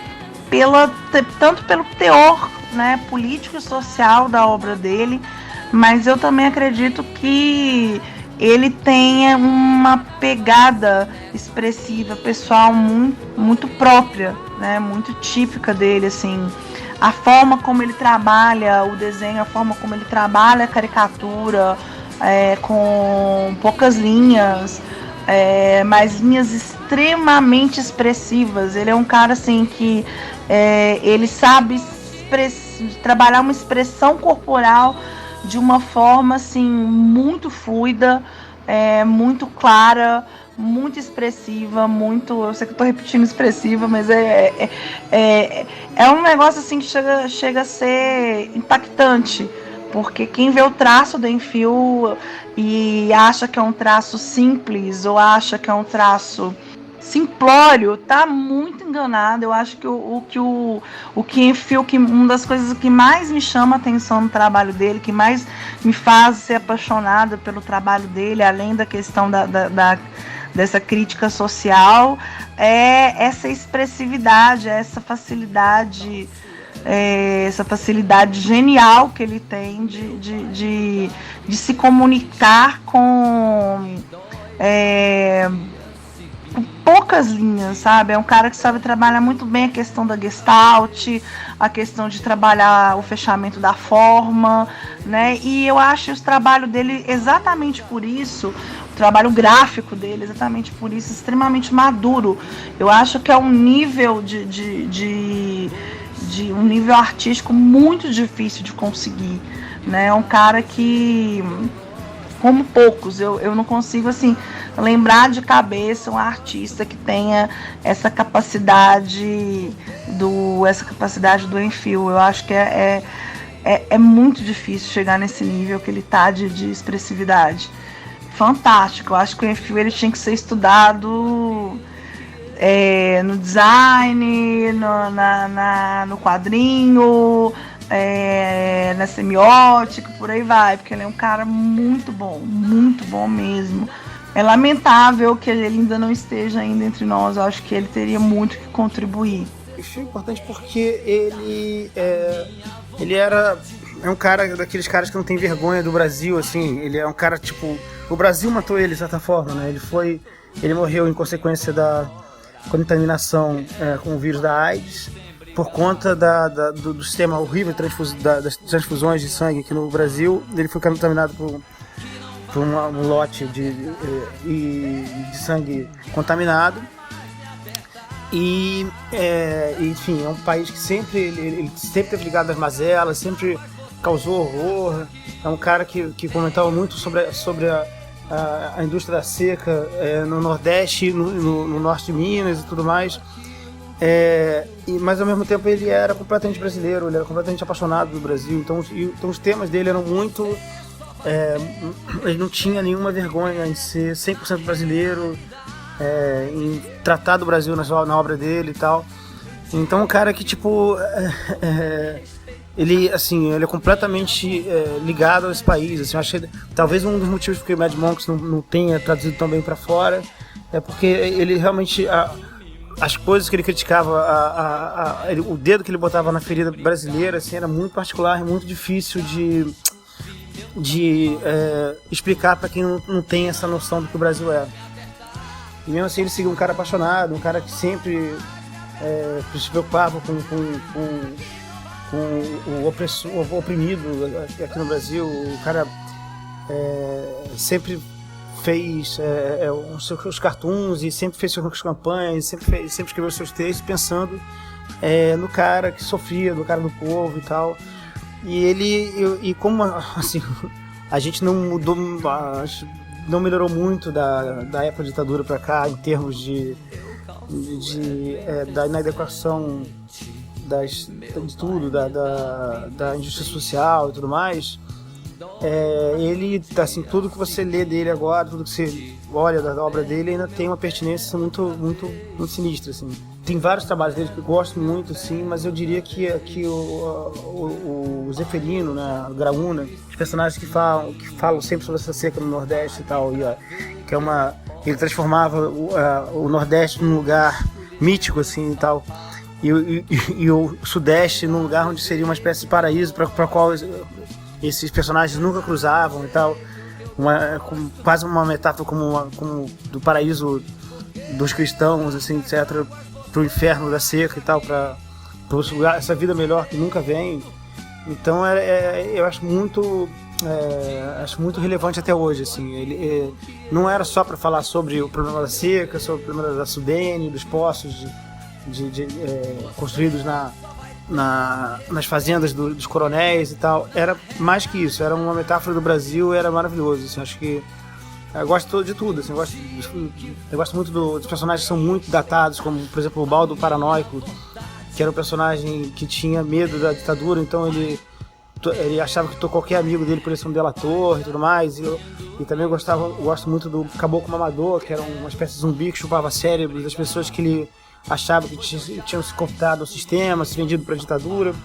tanto pelo teor, né, político e social da obra dele, mas eu também acredito que ele tenha uma pegada expressiva, pessoal, muito própria, né, muito típica dele, assim. A forma como ele trabalha o desenho, a forma como ele trabalha a caricatura, com poucas linhas, mas linhas extremamente expressivas. Ele é um cara assim que ele sabe trabalhar uma expressão corporal de uma forma assim muito fluida, muito clara, muito expressiva, eu sei que eu tô repetindo expressiva, mas é um negócio assim que chega a ser impactante, porque quem vê o traço do Enfield e acha que é um traço simples ou acha que é um traço simplório, tá muito enganado. Eu acho que o Enfield, uma das coisas que mais me chama a atenção no trabalho dele, que mais me faz ser apaixonada pelo trabalho dele, além da questão dessa crítica social, é essa expressividade, essa facilidade genial que ele tem de se comunicar com poucas linhas, sabe? É um cara que sabe trabalhar muito bem a questão da Gestalt, a questão de trabalhar o fechamento da forma, né? E eu acho o trabalho dele, exatamente por isso, o trabalho gráfico dele, exatamente por isso, extremamente maduro. Eu acho que é um nível de um nível artístico muito difícil de conseguir, né? É um cara que, como poucos, eu não consigo assim lembrar de cabeça um artista que tenha essa capacidade do Enfield. Eu acho que é muito difícil chegar nesse nível que ele tá de expressividade. Fantástico. Eu acho que o Enfield ele tinha que ser estudado no design, no quadrinho, na semiótica, por aí vai, porque ele é um cara muito bom mesmo. É lamentável que ele ainda não esteja ainda entre nós. Eu acho que ele teria muito que contribuir. Isso é importante porque ele é um cara daqueles caras que não tem vergonha do Brasil, assim. Ele é um cara, tipo, o Brasil matou ele de certa forma, né? Ele morreu em consequência da contaminação com o vírus da AIDS, por conta do sistema horrível das transfusões de sangue aqui no Brasil. Ele foi contaminado por um lote de sangue contaminado. E enfim, é um país que ele sempre teve ligado às mazelas, sempre causou horror. É um cara que comentava muito sobre a indústria da seca no Nordeste, no Norte de Minas e tudo mais. Mas ao mesmo tempo ele era completamente brasileiro, ele era completamente apaixonado do Brasil, então os temas dele eram muito... ele não tinha nenhuma vergonha em ser 100% brasileiro, em tratar do Brasil na obra dele e tal. Então um cara que tipo... ele é completamente ligado a esse país. Assim, eu acho que talvez um dos motivos porque o Mad Monks não tenha traduzido tão bem para fora é porque ele realmente... as coisas que ele criticava, o dedo que ele botava na ferida brasileira, assim, era muito particular e muito difícil de explicar para quem não tem essa noção do que o Brasil é. E mesmo assim ele seguiu um cara apaixonado, um cara que sempre se preocupava com o oprimido aqui no Brasil. O cara sempre fez os cartoons e sempre fez suas campanhas, sempre escreveu seus textos pensando no cara que sofria, no cara do povo e tal. E como assim, a gente não mudou, não melhorou muito da época da ditadura para cá em termos da inadequação de tudo, da injustiça social e tudo mais. Ele, assim, tudo que você lê dele agora, tudo que você olha da obra dele ainda tem uma pertinência muito, muito, muito sinistra, assim. Tem vários trabalhos dele que eu gosto muito, assim, mas eu diria que o Zeferino, né, a Graúna, os personagens que falam sempre sobre essa seca no Nordeste e tal, que é ele transformava o Nordeste num lugar mítico, assim, e tal, e o Sudeste num lugar onde seria uma espécie de paraíso para qual esses personagens nunca cruzavam e tal, quase uma metáfora como do paraíso dos cristãos, assim, etc., pro inferno da seca e tal, para essa vida melhor que nunca vem. Então eu acho muito relevante até hoje, assim. Ele não era só para falar sobre o problema da seca, sobre o problema da Sudene, dos poços construídos nas fazendas dos coronéis e tal. Era mais que isso, era uma metáfora do Brasil, era maravilhoso, assim. Acho que eu gosto de tudo, assim. Eu gosto muito dos personagens que são muito datados, como por exemplo o Baldo Paranoico, que era um personagem que tinha medo da ditadura, então ele achava que qualquer amigo dele podia ser um delator e tudo mais. E também gosto muito do Caboclo Mamador, que era uma espécie de zumbi que chupava cérebros das pessoas que ele achava que tinham se conectado ao sistema, se vendido para a ditadura.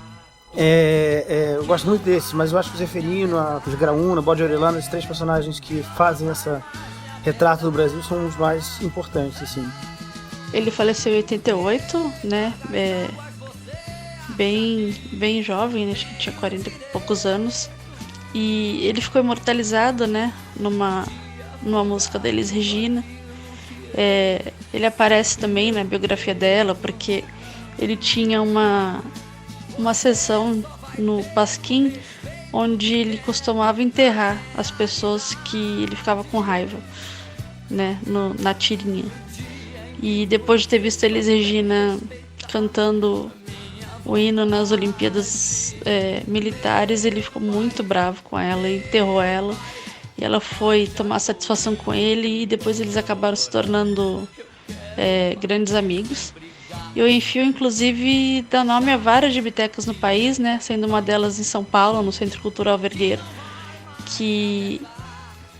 Eu gosto muito desse, mas eu acho que o Zeferino, os Graúna, o Bode Orelhano, esses três personagens que fazem esse retrato do Brasil são os mais importantes, assim. Ele faleceu em 88, né? Bem jovem, acho que tinha 40 e poucos anos. E ele ficou imortalizado, né? Numa música da Elis Regina. Ele aparece também na biografia dela, porque ele tinha uma sessão no Pasquim onde ele costumava enterrar as pessoas que ele ficava com raiva, né, na tirinha. E depois de ter visto Elis Regina cantando o hino nas Olimpíadas militares, ele ficou muito bravo com ela e enterrou ela. E ela foi tomar satisfação com ele e depois eles acabaram se tornando grandes amigos. E o Enfio, inclusive, dá nome a várias gibitecas no país, né? Sendo uma delas em São Paulo, no Centro Cultural Vergueiro, que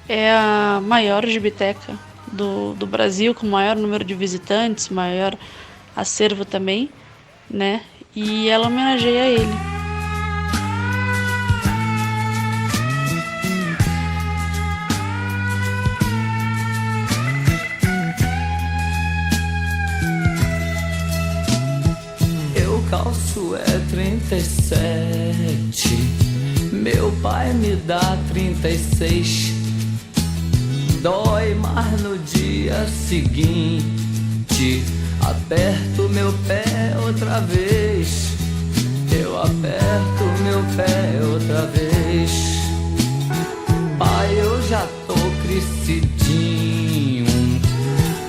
é a maior gibiteca do Brasil, com o maior número de visitantes, maior acervo também, né? E ela homenageia ele. Calço 37, meu pai me dá 36. Dói mais no dia seguinte, aperto meu pé outra vez. Eu aperto meu pé outra vez. Pai, eu já tô crescidinho,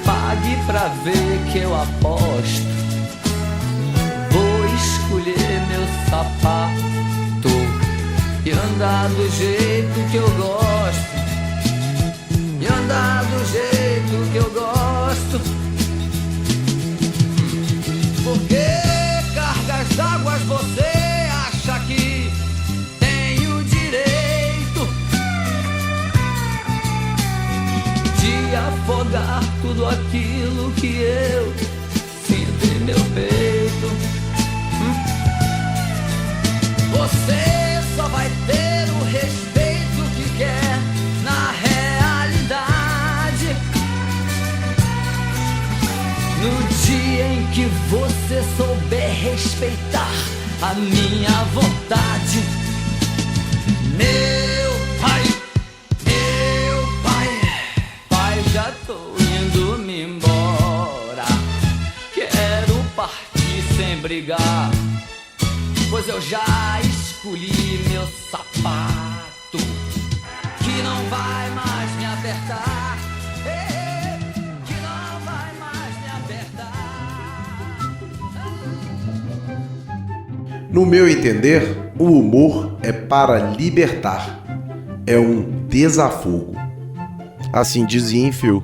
pague pra ver que eu aposto. Escolher meu sapato e andar do jeito que eu gosto, e nada do jeito que eu gosto. Por que cargas d'águas você acha que tem o direito de afogar tudo aquilo que eu sinto em meu peito? Você só vai ter o respeito que quer na realidade no dia em que você souber respeitar a minha vontade. Meu pai, já tô indo me embora. Quero partir sem brigar, pois eu já escolhi meu sapato, que não vai mais me apertar, que não vai mais me apertar. No meu entender, o humor é para libertar, é um desafogo. Assim dizia Enfield.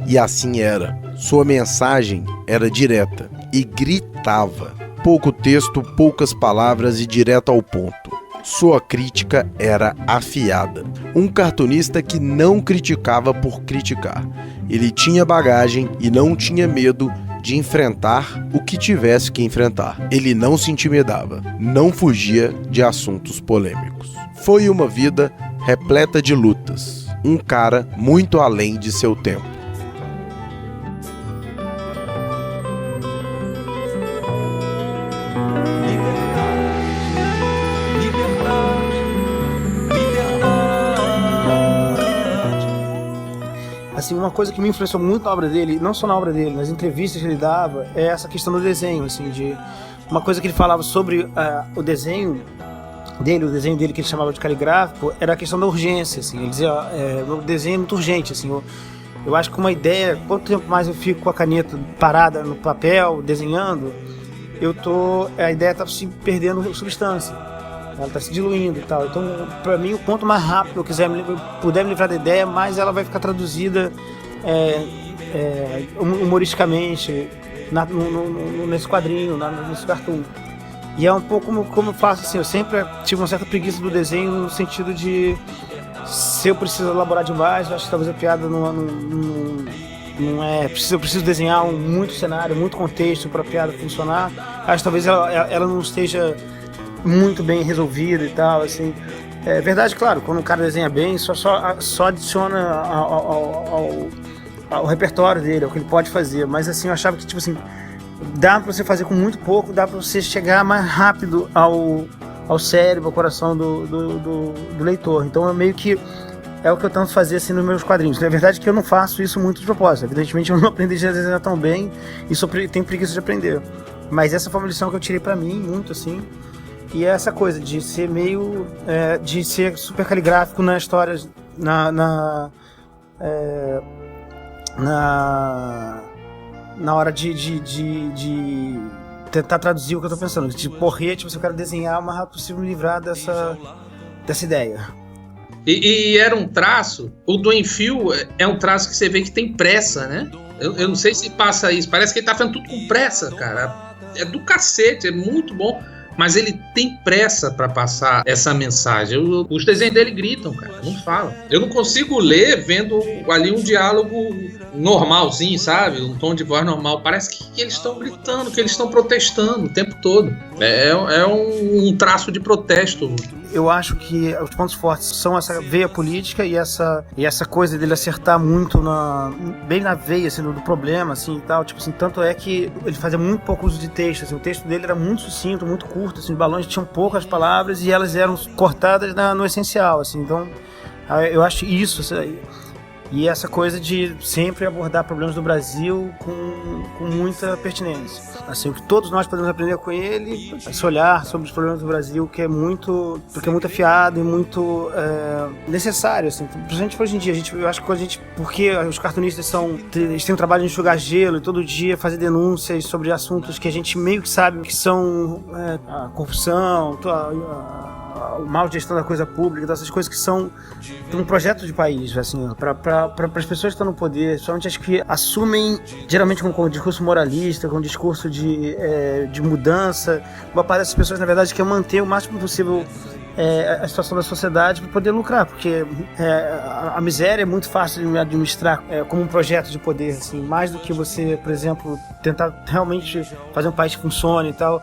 E assim era. Sua mensagem era direta e gritava. Pouco texto, poucas palavras e direto ao ponto. Sua crítica era afiada. Um cartunista que não criticava por criticar. Ele tinha bagagem e não tinha medo de enfrentar o que tivesse que enfrentar. Ele não se intimidava, não fugia de assuntos polêmicos. Foi uma vida repleta de lutas. Um cara muito além de seu tempo. Assim, uma coisa que me influenciou muito na obra dele, não só na obra dele, nas entrevistas que ele dava, é essa questão do desenho, assim, de uma coisa que ele falava sobre o desenho dele que ele chamava de caligráfico, era a questão da urgência, assim. Ele dizia, o desenho é muito urgente, assim. Eu acho que uma ideia, quanto tempo mais eu fico com a caneta parada no papel, desenhando, a ideia está se perdendo substância. Ela está se diluindo e tal. Então, para mim, o quanto mais rápido eu puder me livrar da ideia, mais ela vai ficar traduzida humoristicamente nesse quadrinho, nesse cartoon. E é um pouco como eu faço, assim, eu sempre tive uma certa preguiça do desenho, no sentido de, se eu preciso elaborar demais, eu acho que talvez a piada não é... Eu preciso desenhar muito cenário, muito contexto para a piada funcionar. Acho que talvez ela não esteja muito bem resolvido e tal, assim. É verdade, claro, quando um cara desenha bem, só adiciona ao repertório dele, ao que ele pode fazer. Mas assim, eu achava que, tipo assim, dá pra você fazer com muito pouco, dá pra você chegar mais rápido ao cérebro, ao coração do leitor. Então, meio que é o que eu tento fazer assim nos meus quadrinhos. É verdade que eu não faço isso muito de propósito. Evidentemente, eu não aprendi a desenhar tão bem e tenho preguiça de aprender. Mas essa foi uma lição que eu tirei pra mim, muito assim. E é essa coisa de ser meio... de ser super caligráfico na história, na hora de tentar traduzir o que eu tô pensando. De porrete, tipo, eu quero desenhar o mais rápido possível, me livrar dessa ideia. E era um traço, o do Enfield é um traço que você vê que tem pressa, né? Eu não sei se passa isso, parece que ele tá fazendo tudo com pressa, cara. É do cacete, é muito bom. Mas ele tem pressa pra passar essa mensagem. Os desenhos dele gritam, cara, não falam. Eu não consigo ler vendo ali um diálogo normalzinho, sabe? Um tom de voz normal. Parece que eles estão gritando, que eles estão protestando o tempo todo. É um traço de protesto. Eu acho que os pontos fortes são essa veia política e essa coisa dele acertar muito bem na veia, assim, do problema, assim, e tal. Tipo assim, tanto é que ele fazia muito pouco uso de texto, assim. O texto dele era muito sucinto, muito curto, assim, os balões tinham poucas palavras e elas eram cortadas no essencial, assim. Então, eu acho isso, assim, e essa coisa de sempre abordar problemas do Brasil com muita pertinência. Assim, o que todos nós podemos aprender com ele é se olhar sobre os problemas do Brasil, que é muito afiado e muito necessário, assim. Principalmente hoje em dia, eu acho que porque os cartunistas eles têm um trabalho de enxugar gelo e todo dia fazer denúncias sobre assuntos que a gente meio que sabe que são a corrupção, a má gestão da coisa pública, dessas coisas que são um projeto de país, assim, para as pessoas que estão no poder, principalmente as que assumem, geralmente com um discurso moralista, com um discurso de mudança. Uma parte dessas pessoas, na verdade, quer manter o máximo possível a situação da sociedade para poder lucrar, porque a miséria é muito fácil de administrar como um projeto de poder, assim, mais do que você, por exemplo, tentar realmente fazer um país que funcione e tal.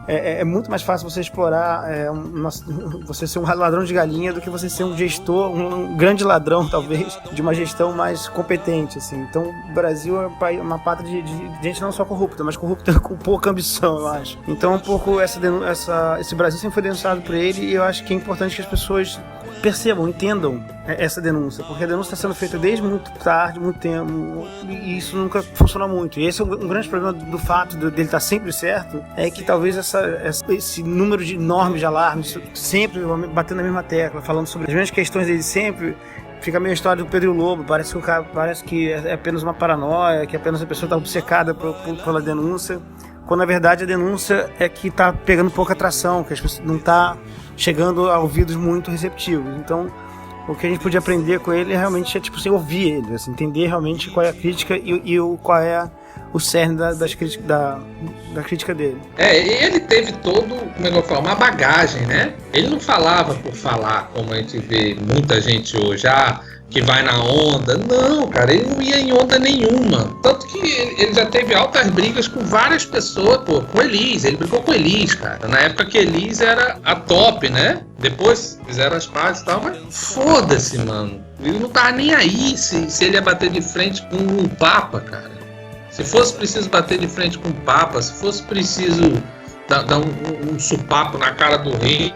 É muito mais fácil você explorar, você ser um ladrão de galinha do que você ser um gestor, um grande ladrão, talvez, de uma gestão mais competente, assim. Então, o Brasil é uma pátria de gente não só corrupta, mas corrupta com pouca ambição, eu acho. Então, um pouco esse Brasil sempre foi denunciado por ele, e eu acho que é importante que as pessoas percebam, entendam essa denúncia, porque a denúncia está sendo feita desde muito tarde, muito tempo, e isso nunca funciona muito. E esse é um grande problema do fato dele estar sempre certo, é que talvez esse número enorme de alarmes, sempre batendo na mesma tecla, falando sobre as mesmas questões dele sempre, fica meio a história do Pedro Lobo, parece que é apenas uma paranoia, que apenas a pessoa está obcecada pela denúncia, quando na verdade a denúncia é que está pegando pouca atração, que as pessoas não está chegando a ouvidos muito receptivos. Então, o que a gente podia aprender com ele realmente é ouvir ele, assim, entender realmente qual é a crítica e qual é o cerne da crítica dele. Ele teve todo, como é que eu falo, uma bagagem, né? Ele não falava por falar, como a gente vê muita gente hoje, que vai na onda. Não, cara, ele não ia em onda nenhuma. Tanto que ele já teve altas brigas com várias pessoas, com Elis. Ele brigou com Elis, cara. Na época que Elis era a top, né? Depois fizeram as pazes e tal, mas foda-se, mano. Ele não tava nem aí se ele ia bater de frente com um Papa, cara. Se fosse preciso bater de frente com o Papa, se fosse preciso dar um supapo na cara do rei,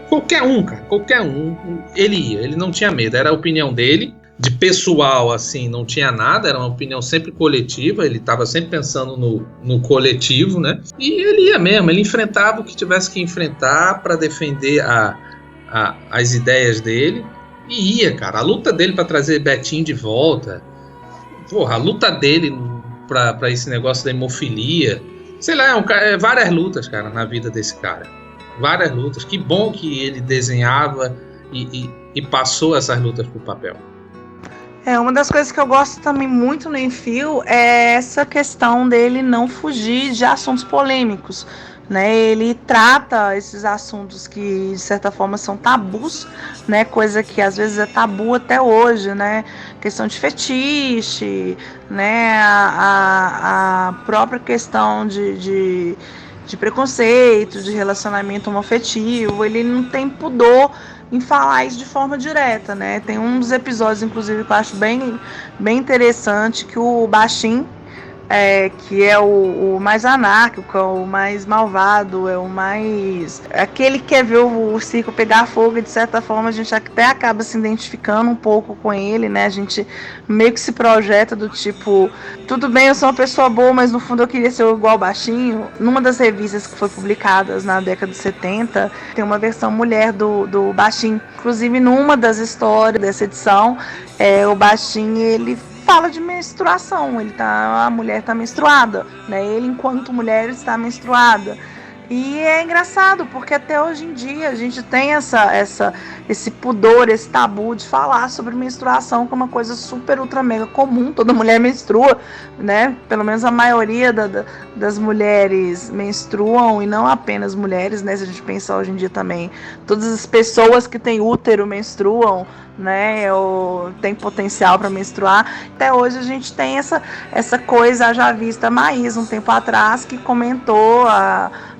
qualquer um, ele ia, ele não tinha medo, era a opinião dele, de pessoal, assim, não tinha nada, era uma opinião sempre coletiva, ele estava sempre pensando no coletivo, né, e ele ia mesmo, ele enfrentava o que tivesse que enfrentar para defender as ideias dele, e ia, cara, a luta dele para trazer Betinho de volta, a luta dele para esse negócio da hemofilia, sei lá, várias lutas, cara, na vida desse cara. Várias lutas. Que bom que ele desenhava e passou essas lutas pro papel. Uma das coisas que eu gosto também muito no Enfio é essa questão dele não fugir de assuntos polêmicos, né? Ele trata esses assuntos que, de certa forma, são tabus, né? Coisa que às vezes é tabu até hoje, né? Questão de fetiche, né? A própria questão de preconceito, de relacionamento homoafetivo. Ele não tem pudor em falar isso de forma direta, né? Tem um dos episódios, inclusive, que eu acho bem interessante, que o Baixinho, que é o mais anárquico, é o mais malvado, é o mais... aquele que quer ver o circo pegar fogo, e de certa forma a gente até acaba se identificando um pouco com ele, né? A gente meio que se projeta do tipo, tudo bem, eu sou uma pessoa boa, mas no fundo eu queria ser igual Baixinho. Numa das revistas que foi publicadas na década de 70, tem uma versão mulher do Baixinho. Inclusive, numa das histórias dessa edição, o Baixinho, ele fala de menstruação, a mulher está menstruada, né? Ele, enquanto mulher, está menstruada. E é engraçado, porque até hoje em dia a gente tem esse pudor, esse tabu de falar sobre menstruação, que é uma coisa super, ultra, mega comum. Toda mulher menstrua, né? Pelo menos a maioria das mulheres menstruam, e não apenas mulheres, né? Se a gente pensar hoje em dia também, todas as pessoas que têm útero menstruam, né, ou tem potencial para menstruar. Até hoje a gente tem essa coisa já vista. A Maísa, um tempo atrás, que comentou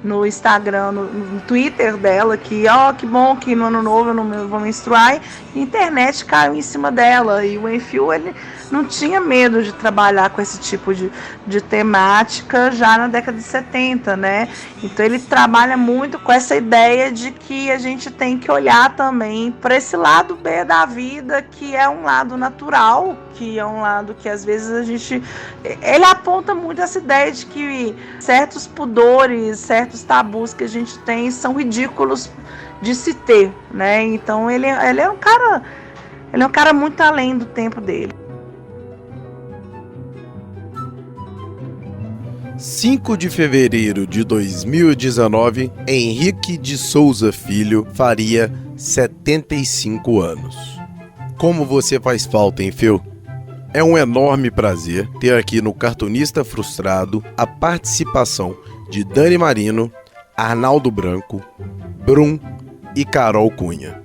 no Instagram, no Twitter dela, que que bom que no ano novo eu não vou menstruar, e a internet caiu em cima dela, e o Enfio, ele não tinha medo de trabalhar com esse tipo de temática já na década de 70, né? Então ele trabalha muito com essa ideia de que a gente tem que olhar também para esse lado B da vida, que é um lado natural, que é um lado que às vezes a gente... Ele aponta muito essa ideia de que certos pudores, certos tabus que a gente tem são ridículos de se ter, né? Então ele é um cara muito além do tempo dele. 5 de fevereiro de 2019, Henrique de Souza Filho faria 75 anos. Como você faz falta, hein, Phil? É um enorme prazer ter aqui no Cartunista Frustrado a participação de Dani Marino, Arnaldo Branco, Brum e Carol Cunha.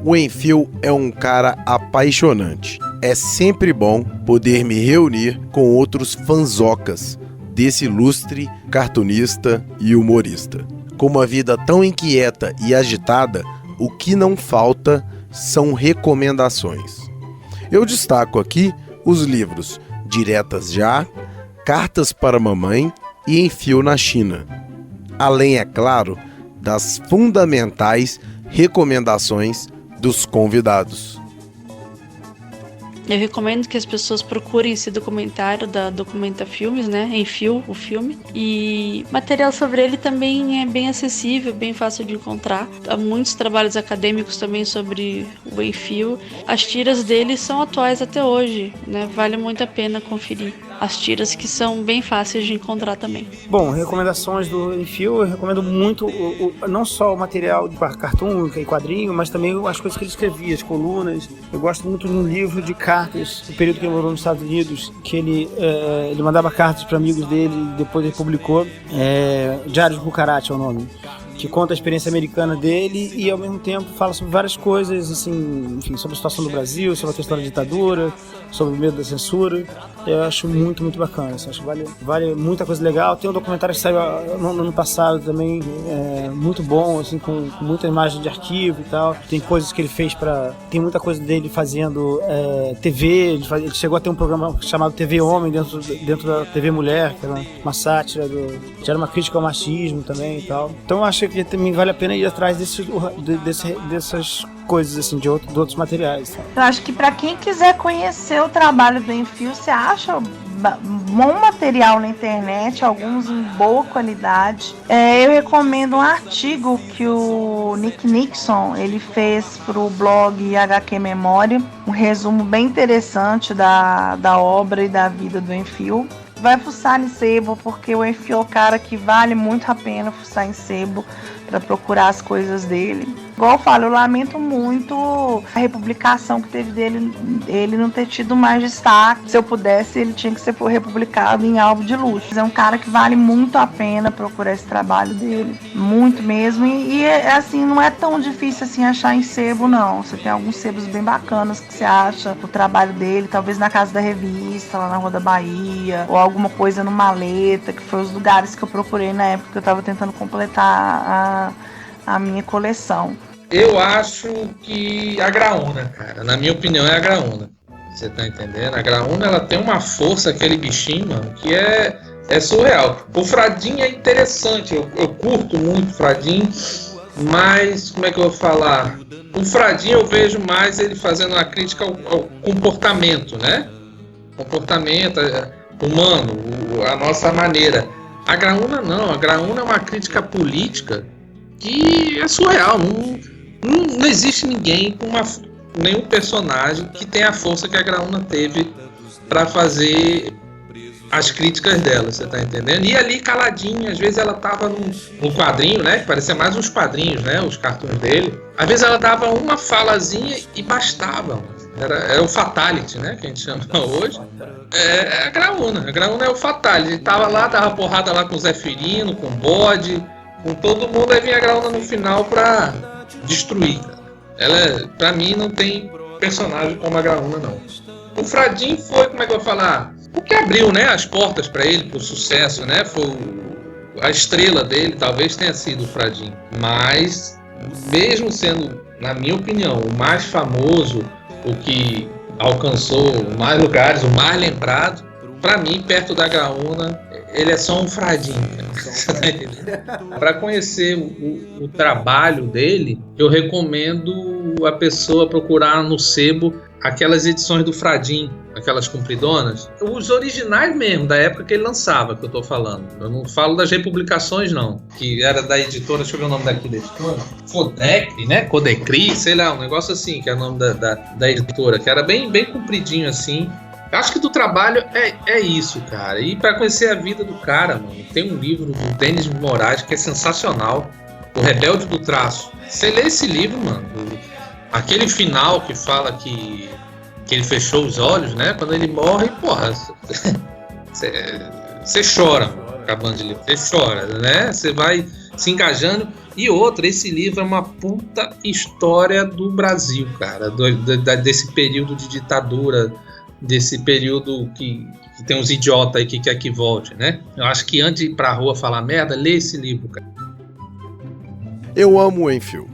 O Enfio é um cara apaixonante. É sempre bom poder me reunir com outros fanzocas desse ilustre cartunista e humorista. Com uma vida tão inquieta e agitada, o que não falta são recomendações. Eu destaco aqui os livros Diretas Já, Cartas para Mamãe e Enfio na China. Além, é claro, das fundamentais recomendações dos convidados. Eu recomendo que as pessoas procurem esse documentário da Documenta Filmes, né? Enfio, o filme. E material sobre ele também é bem acessível, bem fácil de encontrar. Há muitos trabalhos acadêmicos também sobre o Enfio. As tiras dele são atuais até hoje, né? Vale muito a pena conferir as tiras, que são bem fáceis de encontrar também. Bom, recomendações do Enfio, eu recomendo muito não só o material de cartoon e quadrinho, mas também as coisas que ele escrevia, as colunas. Eu gosto muito de um livro de cartas, do período que ele morou nos Estados Unidos, que ele mandava cartas para amigos dele e depois ele publicou. Diário de Bucarate é o nome, que conta a experiência americana dele e ao mesmo tempo fala sobre várias coisas, assim, enfim, sobre a situação do Brasil, sobre a questão da ditadura, sobre o medo da censura. Eu acho muito, muito bacana, assim, acho que vale muita coisa legal. Tem um documentário que saiu no ano passado também, muito bom, assim, com muita imagem de arquivo e tal. Tem coisas que ele fez tem muita coisa dele fazendo TV, ele chegou a ter um programa chamado TV Homem dentro da TV Mulher, que era uma sátira, que era uma crítica ao machismo também e tal. Então eu acho que também vale a pena ir atrás dessas coisas, assim, de outros materiais. Eu acho que para quem quiser conhecer o trabalho do Enfio, você acha bom material na internet, alguns em boa qualidade. Eu recomendo um artigo que o Nick Nixon ele fez para o blog HQ Memória, um resumo bem interessante da obra e da vida do Enfio. Vai fuçar em sebo, porque o Enfio é o cara que vale muito a pena fuçar em sebo para procurar as coisas dele. Igual eu falo, eu lamento muito a republicação que teve dele, ele não ter tido mais destaque. Se eu pudesse, ele tinha que ser republicado em alvo de luxo. É um cara que vale muito a pena procurar esse trabalho dele, muito mesmo. E assim, não é tão difícil assim achar em sebo, não. Você tem alguns sebos bem bacanas que você acha o trabalho dele, talvez na Casa da Revista, lá na Rua da Bahia, ou alguma coisa no Maleta, que foi os lugares que eu procurei na época que eu estava tentando completar a minha coleção. Eu acho que a Graúna, cara, na minha opinião é a Graúna. Você tá entendendo? A Graúna, ela tem uma força, aquele bichinho, mano, que é surreal. O Fradinho é interessante, eu curto muito o Fradinho, mas, como é que eu vou falar? O Fradinho eu vejo mais ele fazendo uma crítica ao comportamento, né? Comportamento humano, a nossa maneira. A Graúna não, a Graúna é uma crítica política que é surreal. Não existe ninguém nenhum personagem que tenha a força que a Graúna teve para fazer as críticas dela, você tá entendendo? E ali caladinha, às vezes ela tava num quadrinho, né? Que parecia mais uns quadrinhos, né? Os cartoons dele. Às vezes ela dava uma falazinha e bastava. Era o Fatality, né? Que a gente chama hoje. A Graúna. A Graúna é o Fatality. Ele tava lá, dava porrada lá com o Zefirino, com o Bode, com todo mundo. Aí vinha a Graúna no final pra destruir, cara. Ela, pra mim, não tem personagem como a Graúna, não. O Fradinho foi, como é que eu vou falar? O que abriu, né, as portas para ele, pro sucesso, né? Foi a estrela dele, talvez tenha sido o Fradinho. Mas, mesmo sendo, na minha opinião, o mais famoso, o que alcançou mais lugares, o mais lembrado, para mim, perto da Graúna, ele é só um Fradinho. Para conhecer o trabalho dele, eu recomendo a pessoa procurar no sebo aquelas edições do Fradinho, aquelas compridonas, os originais mesmo, da época que ele lançava, que eu tô falando. Eu não falo das republicações, não, que era da editora, deixa eu ver o nome daqui da editora, Codecri, né? Codecri, sei lá, um negócio assim, que é o nome da editora, que era bem compridinho assim. Acho que do trabalho é isso, cara. E para conhecer a vida do cara, mano, tem um livro do Denis Moraes que é sensacional, O Rebelde do Traço. Você lê esse livro, mano, aquele final que fala que ele fechou os olhos, né? Quando ele morre, porra, você chora, mano, acabando de ler. Você chora, né? Você vai se engajando. E outra, esse livro é uma puta história do Brasil, cara, desse período de ditadura, desse período que tem uns idiotas aí que quer que volte, né? Eu acho que antes de ir pra rua falar merda, lê esse livro, cara. Eu amo o Enfield,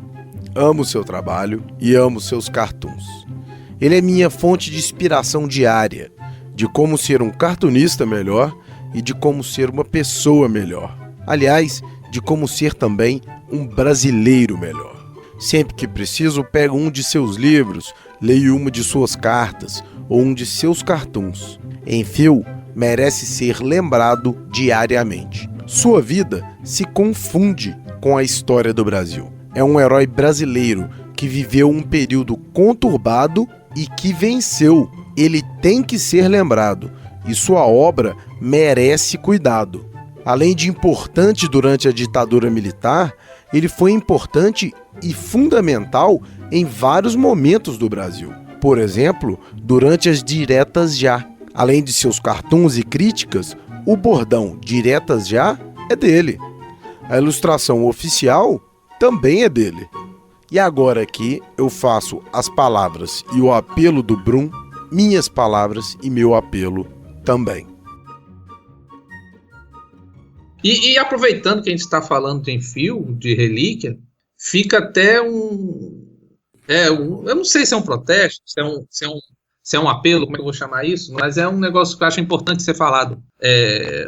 amo seu trabalho e amo seus cartoons. Ele é minha fonte de inspiração diária, de como ser um cartunista melhor e de como ser uma pessoa melhor. Aliás, de como ser também um brasileiro melhor. Sempre que preciso, pego um de seus livros, leio uma de suas cartas ou um de seus cartoons. Enfield merece ser lembrado diariamente. Sua vida se confunde com a história do Brasil. É um herói brasileiro que viveu um período conturbado e que venceu. Ele tem que ser lembrado e sua obra merece cuidado. Além de importante durante a ditadura militar, ele foi importante e fundamental em vários momentos do Brasil. Por exemplo, durante as Diretas Já. Além de seus cartoons e críticas, o bordão Diretas Já é dele. A ilustração oficial também é dele. E agora aqui eu faço as palavras e o apelo do Brum, minhas palavras e meu apelo também. E aproveitando que a gente está falando de Enfield, de relíquia, fica até eu não sei se é um protesto, se é um apelo, como é que eu vou chamar isso, mas é um negócio que eu acho importante ser falado.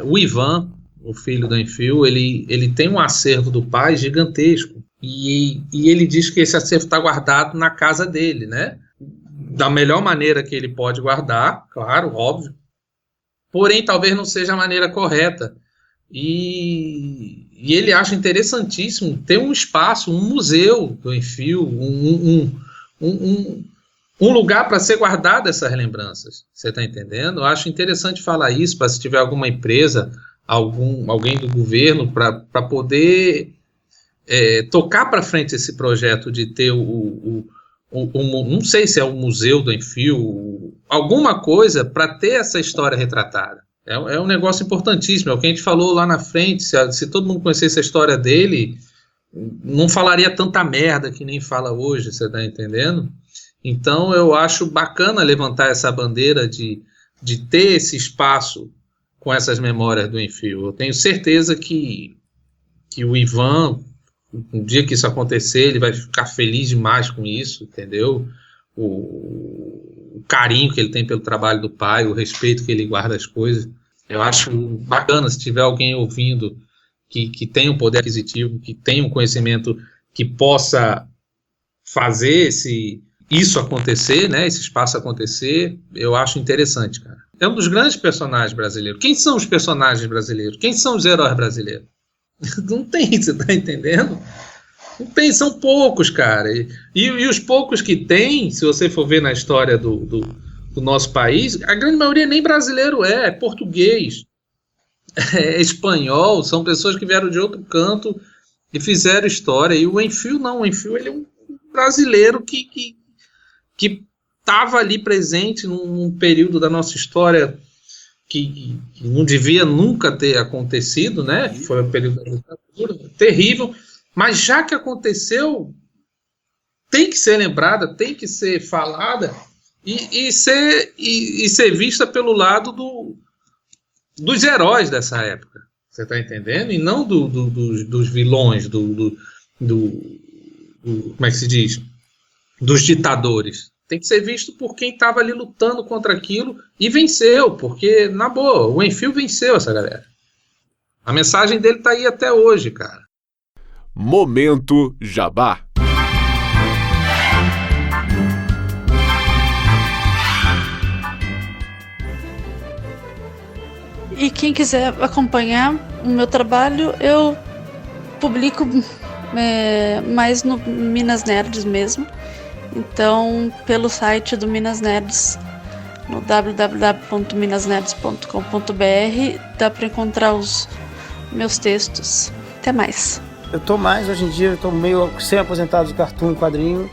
O Ivan, o filho do Enfield, ele tem um acervo do pai gigantesco, e ele diz que esse acervo está guardado na casa dele, né? Da melhor maneira que ele pode guardar, claro, óbvio, porém talvez não seja a maneira correta. E ele acha interessantíssimo ter um espaço, um museu do Enfield, um lugar para ser guardado essas lembranças. Você está entendendo? Eu acho interessante falar isso, para se tiver alguma empresa, alguém do governo, para poder tocar para frente esse projeto de ter não sei se é o museu do Enfield, alguma coisa para ter essa história retratada. É um negócio importantíssimo, é o que a gente falou lá na frente. Se todo mundo conhecesse a história dele, não falaria tanta merda que nem fala hoje, você está entendendo? Então eu acho bacana levantar essa bandeira de ter esse espaço com essas memórias do Enfield. Eu tenho certeza que o Ivan, um dia que isso acontecer, ele vai ficar feliz demais com isso, entendeu? O carinho que ele tem pelo trabalho do pai, o respeito que ele guarda as coisas. Eu acho bacana se tiver alguém ouvindo que tem um poder aquisitivo, que tem um conhecimento que possa fazer isso acontecer, né, esse espaço acontecer. Eu acho interessante, cara. É um dos grandes personagens brasileiros. Quem são os personagens brasileiros? Quem são os heróis brasileiros? Não tem, você tá entendendo? Não tem, são poucos, cara. E os poucos que tem, se você for ver na história do nosso país, a grande maioria nem brasileiro é português, é espanhol, são pessoas que vieram de outro canto e fizeram história. E o Enfield não, o Enfield ele é um brasileiro que estava ali presente num período da nossa história que não devia nunca ter acontecido, né? Que foi um período da ditadura terrível. Mas já que aconteceu, tem que ser lembrada, tem que ser falada e ser vista pelo lado dos heróis dessa época. Você está entendendo? E não dos vilões, como é que se diz? Dos ditadores. Tem que ser visto por quem estava ali lutando contra aquilo e venceu, porque, na boa, o Enfield venceu essa galera. A mensagem dele está aí até hoje, cara. Momento Jabá. E quem quiser acompanhar o meu trabalho, eu publico mais no Minas Nerds mesmo. Então, pelo site do Minas Nerds, no www.minasnerds.com.br. Dá para encontrar os meus textos. Até mais. Eu tô mais hoje em dia, eu tô meio semi-aposentado de cartoon, quadrinho,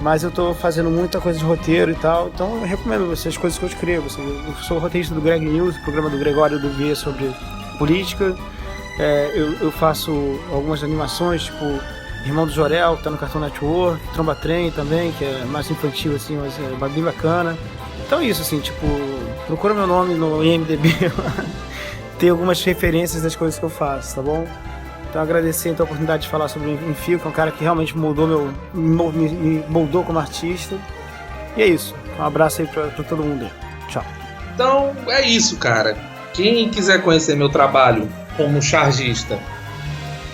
mas eu tô fazendo muita coisa de roteiro e tal, então eu recomendo vocês, as coisas que eu escrevo. Assim, eu sou roteirista do Greg News, programa do Gregório do V sobre política. Eu faço algumas animações, tipo Irmão do Jorel, que tá no Cartoon Network, Tromba Trem também, que é mais infantil, assim, mas é bem bacana. Então é isso, assim, tipo, procura meu nome no IMDb, tem algumas referências das coisas que eu faço, tá bom? Então agradecer então, a oportunidade de falar sobre o Enfio, que é um cara que realmente me moldou como artista. E é isso. Um abraço aí pra todo mundo aí. Tchau. Então é isso, cara. Quem quiser conhecer meu trabalho como chargista,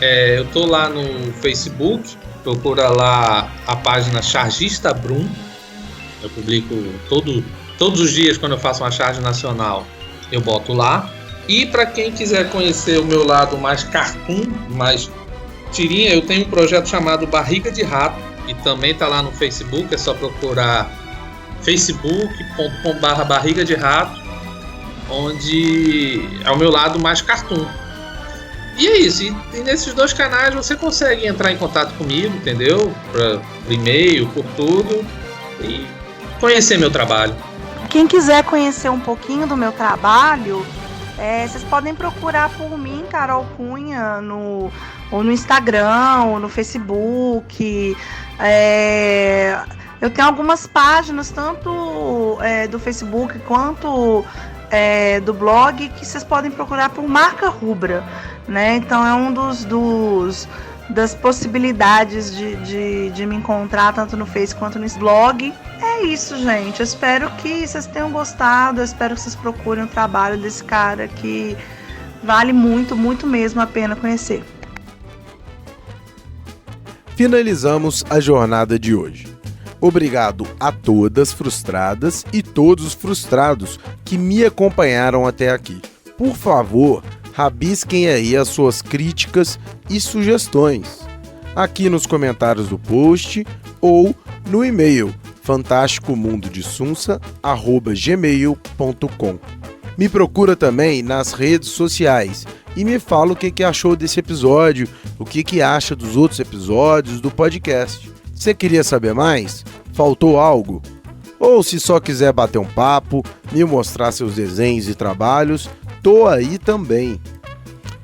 eu tô lá no Facebook, procura lá a página Chargista Brum. Eu publico todos os dias quando eu faço uma charge nacional, eu boto lá. E para quem quiser conhecer o meu lado mais cartoon, mais tirinha, eu tenho um projeto chamado Barriga de Rato, e também tá lá no Facebook, é só procurar facebook.com/barriga de rato, onde é o meu lado mais cartoon. E é isso, e nesses 2 canais você consegue entrar em contato comigo, entendeu? Por e-mail, por tudo, e conhecer meu trabalho. Quem quiser conhecer um pouquinho do meu trabalho, vocês podem procurar por mim, Carol Cunha, ou no Instagram, ou no Facebook. Eu tenho algumas páginas, tanto do Facebook quanto do blog, que vocês podem procurar por Marca Rubra, né? Então é um das possibilidades de me encontrar tanto no Face quanto no blog. É isso, gente. Eu espero que vocês tenham gostado. Eu espero que vocês procurem o trabalho desse cara, que vale muito, muito mesmo a pena conhecer. Finalizamos a jornada de hoje. Obrigado a todas frustradas e todos frustrados que me acompanharam até aqui. Por favor, rabisquem aí as suas críticas e sugestões aqui nos comentários do post ou no e-mail fantasticomundodessunsa@gmail.com. Me procura também nas redes sociais e me fala o que achou desse episódio, o que acha dos outros episódios do podcast. Você queria saber mais? Faltou algo? Ou se só quiser bater um papo, me mostrar seus desenhos e trabalhos, tô aí também.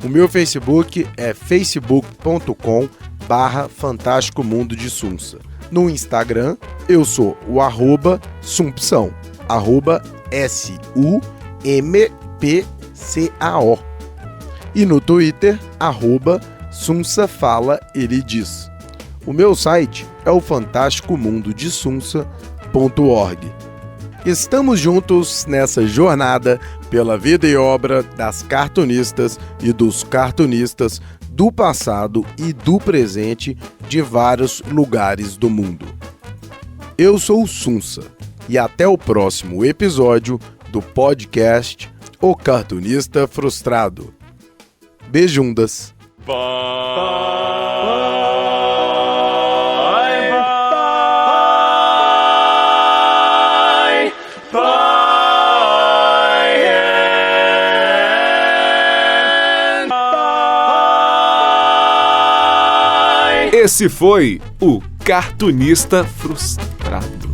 O meu Facebook é facebook.com/Fantástico Mundo de Sunsa. No Instagram, eu sou o @Sumpção, @SUMPCAO. E no Twitter, @SunsaFalaEleDiz. O meu site é o fantasticomundodessunsa.org. Estamos juntos nessa jornada pela vida e obra das cartunistas e dos cartunistas do passado e do presente de vários lugares do mundo. Eu sou o Sunsa e até o próximo episódio do podcast O Cartunista Frustrado. Beijundas! Esse foi o Cartunista Frustrado.